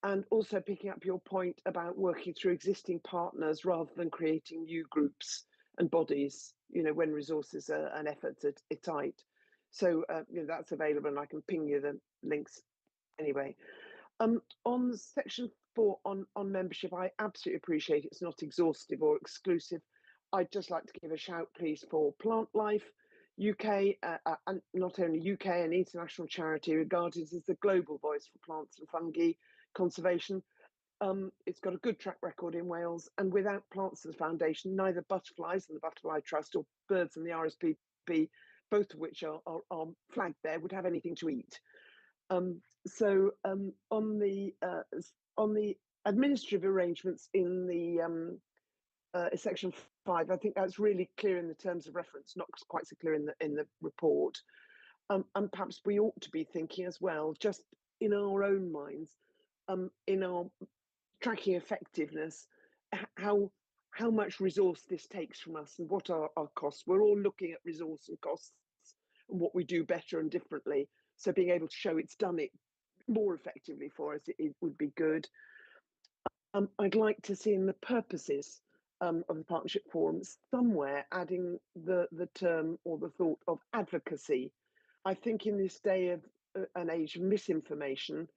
S11: and also picking up your point about working through existing partners rather than creating new groups and bodies, when resources and efforts are tight. So that's available, and I can ping you the links anyway. On section 4 on membership, I absolutely appreciate it's not exhaustive or exclusive. I'd just like to give a shout, please, for Plant Life UK, and not only UK, an international charity regarded as the global voice for plants and fungi conservation. It's got a good track record in Wales, and without Plants and Foundation, neither Butterflies and the Butterfly Trust or Birds and the RSPB, both of which are flagged there, would have anything to eat. So on the administrative arrangements in the section 5, I think that's really clear in the terms of reference, not quite so clear in the report. And perhaps we ought to be thinking as well, just in our own minds, in our tracking effectiveness, how much resource this takes from us and what are our costs. We're all looking at resource and costs and what we do better and differently. So being able to show it's done it more effectively for us, it would be good. I'd like to see in the purposes of the partnership forum somewhere adding the term or the thought of advocacy. I think in this day of an age of misinformation,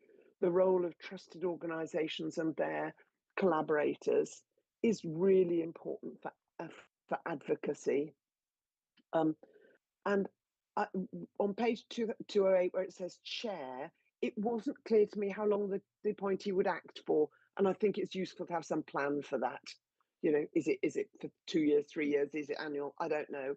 S11: the role of trusted organisations and their collaborators is really important for advocacy. And on page 208, where it says chair, it wasn't clear to me how long the appointee would act for, and I think it's useful to have some plan for that. Is it for 2 years, 3 years? Is it annual? I don't know.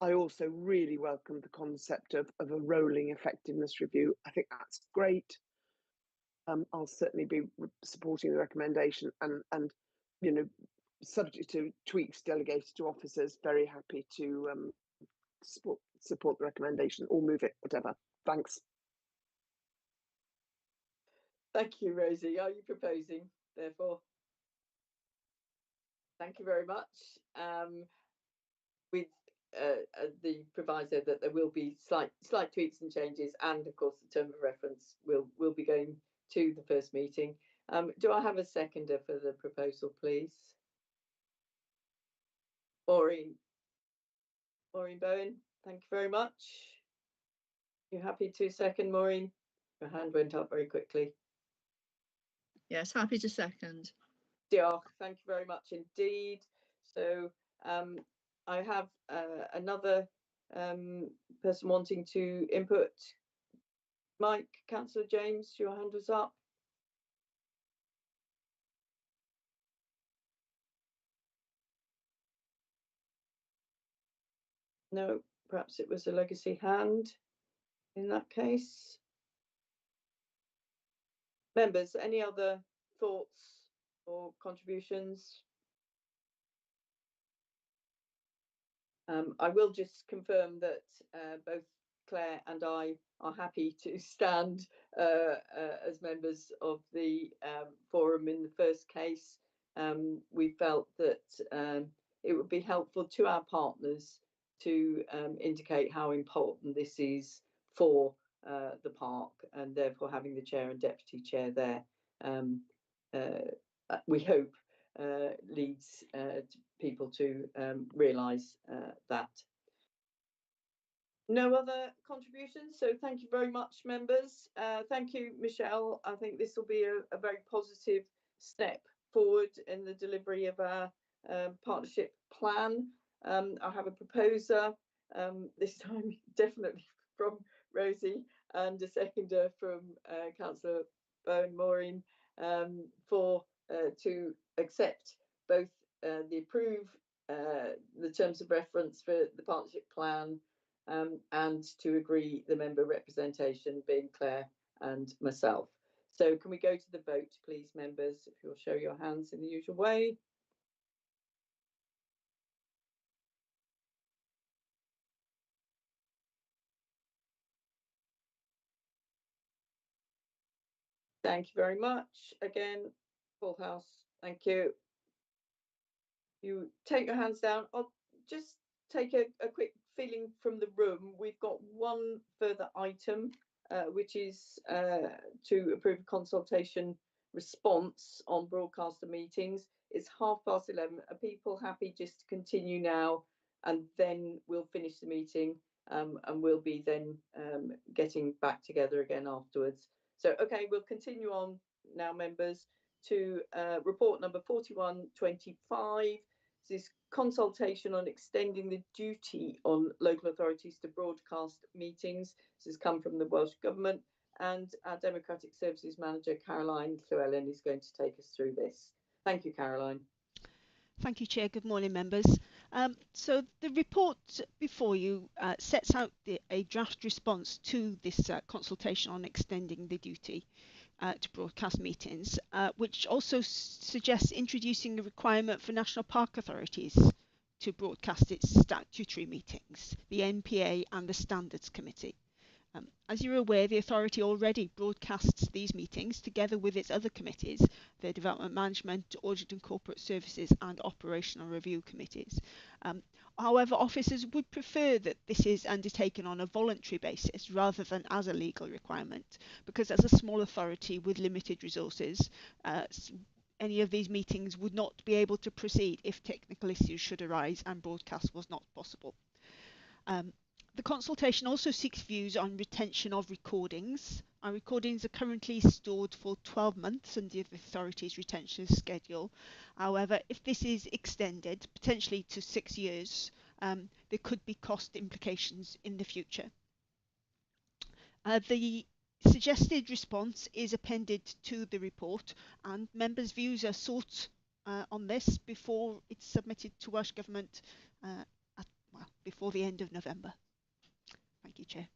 S11: I also really welcome the concept of a rolling effectiveness review. I think that's great. I'll certainly be supporting the recommendation, and subject to tweaks delegated to officers, very happy to support the recommendation or move it, whatever. Thanks.
S1: Thank you, Rosie. Are you proposing, therefore? Thank you very much. With the proviso that there will be slight tweaks and changes, and of course the term of reference will be going to the first meeting. Do I have a seconder for the proposal, please? Maureen Bowen, thank you very much. You happy to second, Maureen? Your hand went up very quickly.
S18: Yes, happy to second.
S1: Diolch, thank you very much indeed. So I have another person wanting to input. Mike, Councillor James, your hand was up. No, perhaps it was a legacy hand in that case. Members, any other thoughts or contributions? I will just confirm that both Claire and I are happy to stand as members of the forum in the first case. We felt that it would be helpful to our partners to indicate how important this is for the park, and therefore having the chair and deputy chair there, we hope leads people to realise that. No other contributions, so thank you very much, members. Thank you, Michelle. I think this will be a very positive step forward in the delivery of our partnership plan. I have a proposer, this time definitely from Rosie, and a seconder from Councillor Bowen Maureen, to accept both the terms of reference for the partnership plan, and to agree the member representation being Claire and myself. So can we go to the vote, please, members, if you'll show your hands in the usual way. Thank you very much. Again, full house. Thank you. You take your hands down. I'll just take a quick feeling from the room. We've got one further item, which is to approve a consultation response on broadcaster meetings. It's 11:30. Are people happy just to continue now, and then we'll finish the meeting, and we'll be then getting back together again afterwards. So, okay, we'll continue on now, members, to report number 4125. This is consultation on extending the duty on local authorities to broadcast meetings. This has come from the Welsh Government, and our Democratic Services Manager, Caroline Llewellyn, is going to take us through this. Thank you, Caroline.
S2: Thank you, Chair. Good morning, members. So the report before you sets out a draft response to this consultation on extending the duty to broadcast meetings, which also suggests introducing a requirement for national park authorities to broadcast its statutory meetings, the NPA and the Standards Committee. As you're aware, the authority already broadcasts these meetings together with its other committees, the Development Management, Audit and Corporate Services and Operational Review Committees. However, officers would prefer that this is undertaken on a voluntary basis rather than as a legal requirement, because as a small authority with limited resources, any of these meetings would not be able to proceed if technical issues should arise and broadcast was not possible. The consultation also seeks views on retention of recordings. Our recordings are currently stored for 12 months under the authority's retention schedule. However, if this is extended, potentially to 6 years, there could be cost implications in the future. The suggested response is appended to the report, and members' views are sought on this before it's submitted to Welsh Government before the end of November. Thank you, Chair.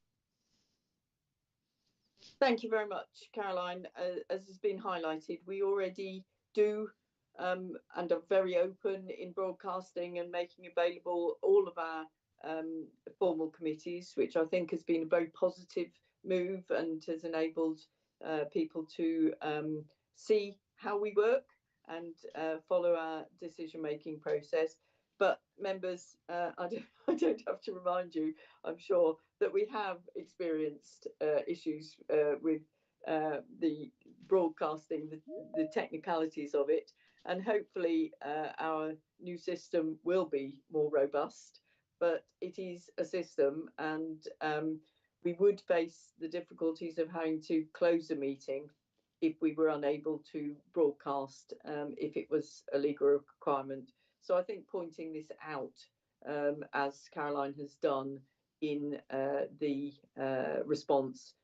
S1: Thank you very much, Caroline. As has been highlighted, we already do and are very open in broadcasting and making available all of our formal committees, which I think has been a very positive move and has enabled people to see how we work and follow our decision-making process. But members, I don't have to remind you, I'm sure, that we have experienced issues with the broadcasting, the technicalities of it. and hopefully our new system will be more robust. But it is a system, and we would face the difficulties of having to close a meeting if we were unable to broadcast, if it was a legal requirement. So I think pointing this out, as Caroline has done in the response,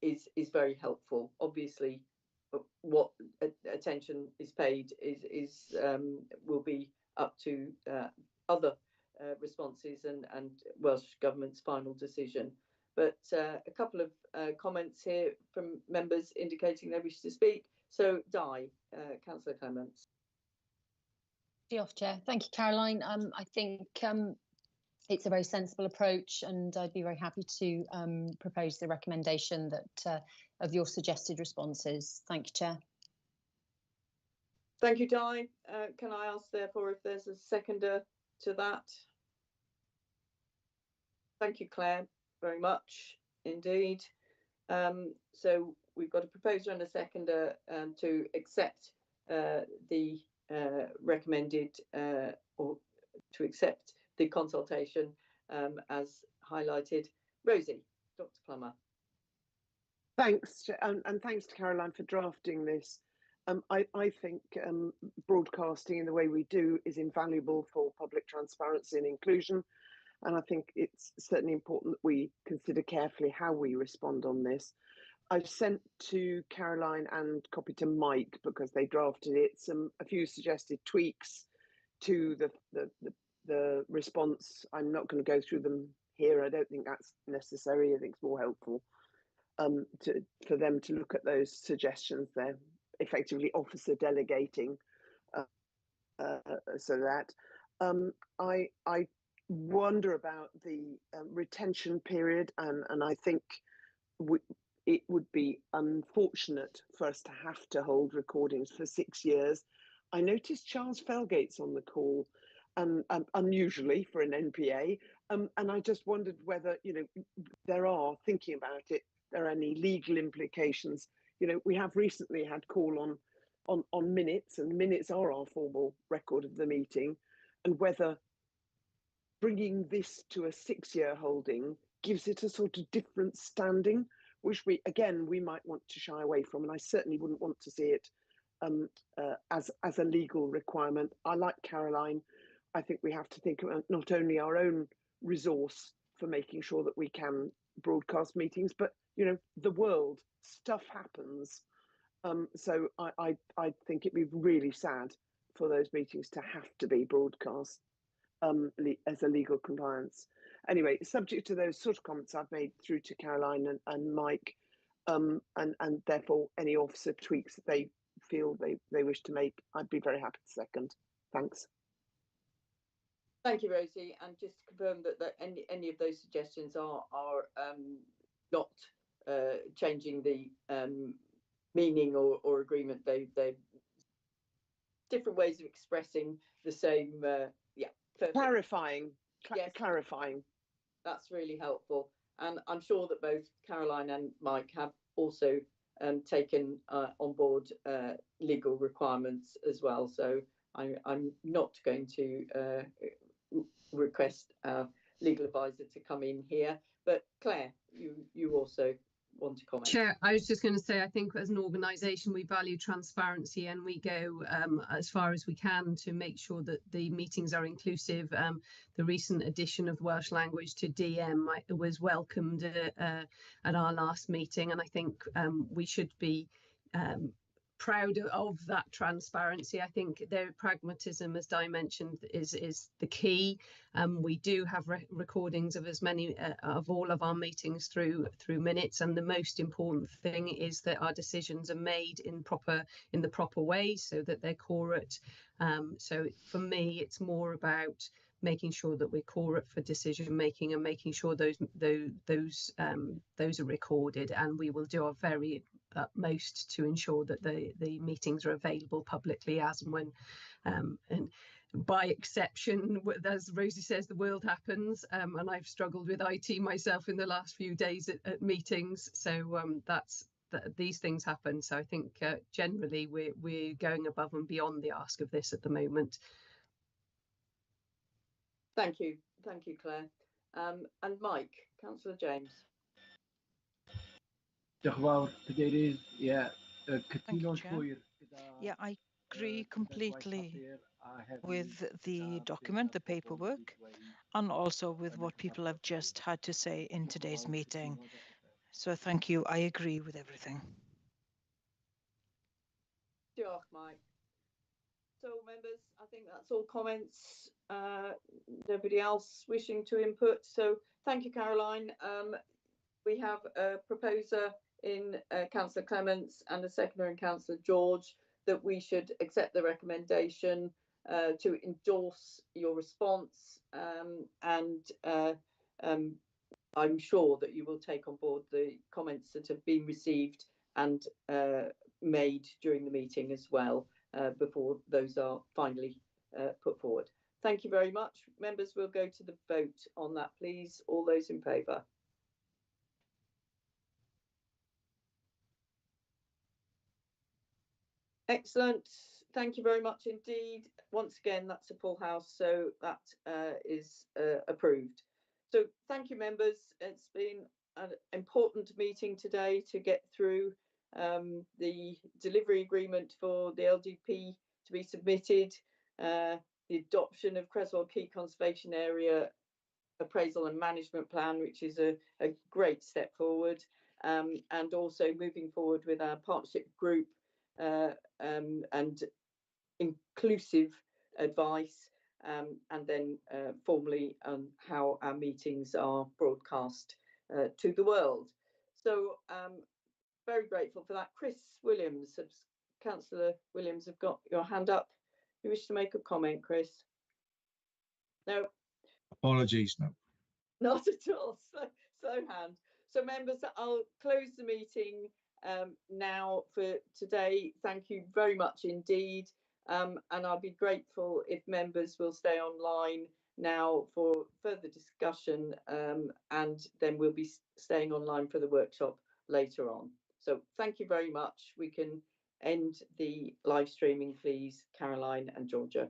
S1: is very helpful. Obviously, what attention is paid is will be up to other responses and Welsh Government's final decision. But a couple of comments here from members indicating they wish to speak. So, Di, Councillor Clements.
S14: Off, Chair. Thank you, Caroline. I think it's a very sensible approach, and I'd be very happy to propose the recommendation that of your suggested responses. Thank you, Chair.
S1: Thank you, Di. Can I ask, therefore, if there's a seconder to that? Thank you, Claire, very much indeed. So we've got a proposer and a seconder to accept the recommended or to accept the consultation as highlighted. Rosie, Dr. Plummer.
S11: Thanks, and thanks to Caroline for drafting this. I think broadcasting in the way we do is invaluable for public transparency and inclusion, and I think it's certainly important that we consider carefully how we respond on this. I've sent to Caroline and copy to Mike, because they drafted it, a few suggested tweaks to the response. I'm not going to go through them here. I don't think that's necessary. I think it's more helpful for them to look at those suggestions. They're effectively officer delegating, so that I wonder about the retention period, and I think it would be unfortunate for us to have to hold recordings for 6 years. I noticed Charles Felgate's on the call, unusually for an NPA, and I just wondered whether, there are, thinking about it, there are any legal implications. We have recently had call on minutes, and minutes are our formal record of the meeting, and whether bringing this to a 6-year holding gives it a sort of different standing, which we might want to shy away from, and I certainly wouldn't want to see it as a legal requirement. I like Caroline. I think we have to think about not only our own resource for making sure that we can broadcast meetings, but the world, stuff happens. So I think it'd be really sad for those meetings to have to be broadcast as a legal compliance. Anyway, subject to those sort of comments I've made through to Caroline and Mike, and therefore any officer tweaks that they feel they wish to make, I'd be very happy to second. Thanks.
S1: Thank you, Rosie. And just to confirm that any of those suggestions are not changing the meaning or agreement. They're different ways of expressing the same. Yeah, perfect.
S11: Clarifying.
S1: Yes.
S11: Clarifying.
S1: That's really helpful, and I'm sure that both Caroline and Mike have also taken on board legal requirements as well. So I'm not going to request our legal advisor to come in here. But Claire, you also want to comment?
S9: Chair, I was just going to say, I think as an organisation we value transparency, and we go as far as we can to make sure that the meetings are inclusive. The recent addition of Welsh language to DM was welcomed at our last meeting, and I think we should be proud of that transparency. I think their pragmatism, as Di mentioned, is the key. We do have recordings of as many of all of our meetings through minutes, and the most important thing is that our decisions are made in the proper way, so that they're correct. So for me, it's more about making sure that we're correct for decision making and making sure those are recorded, and we will do our very utmost to ensure that the meetings are available publicly as and when, and by exception, as Rosie says, the world happens, and I've struggled with IT myself in the last few days at meetings, so that's these things happen. So I think generally we're going above and beyond the ask of this at the moment.
S1: Thank you, Claire. And Mike, Councillor James.
S10: Diolch yn fawr, Cadeirydd.
S4: Thank you, Chair. Yeah, I agree completely with the document, the paperwork, and also with what people have just had to say in today's meeting. So thank you. I agree with everything.
S1: Diolch, Mike. So, members, I think that's all comments. Nobody else wishing to input. So, thank you, Caroline. We have a proposer in Councillor Clements and a seconder in Councillor George that we should accept the recommendation to endorse your response, and I'm sure that you will take on board the comments that have been received and made during the meeting as well, before those are finally put forward. Thank you very much. Members, we'll go to the vote on that, please. All those in favour? Excellent. Thank you very much indeed. Once again, that's a full house, so that is approved. So thank you, members. It's been an important meeting today to get through the delivery agreement for the LDP to be submitted, the adoption of Creswell Key Conservation Area appraisal and management plan, which is a great step forward, and also moving forward with our partnership group and inclusive advice, and then formally on how our meetings are broadcast to the world. So very grateful for that. Chris Williams, Councillor Williams, have got your hand up. You wish to make a comment, Chris? No.
S19: Apologies, no.
S1: Not at all. Slow hand. So members, I'll close the meeting now for today. Thank you very much indeed. And I'll be grateful if members will stay online now for further discussion, and then we'll be staying online for the workshop later on. So thank you very much. We can end the live streaming, please, Caroline and Georgia.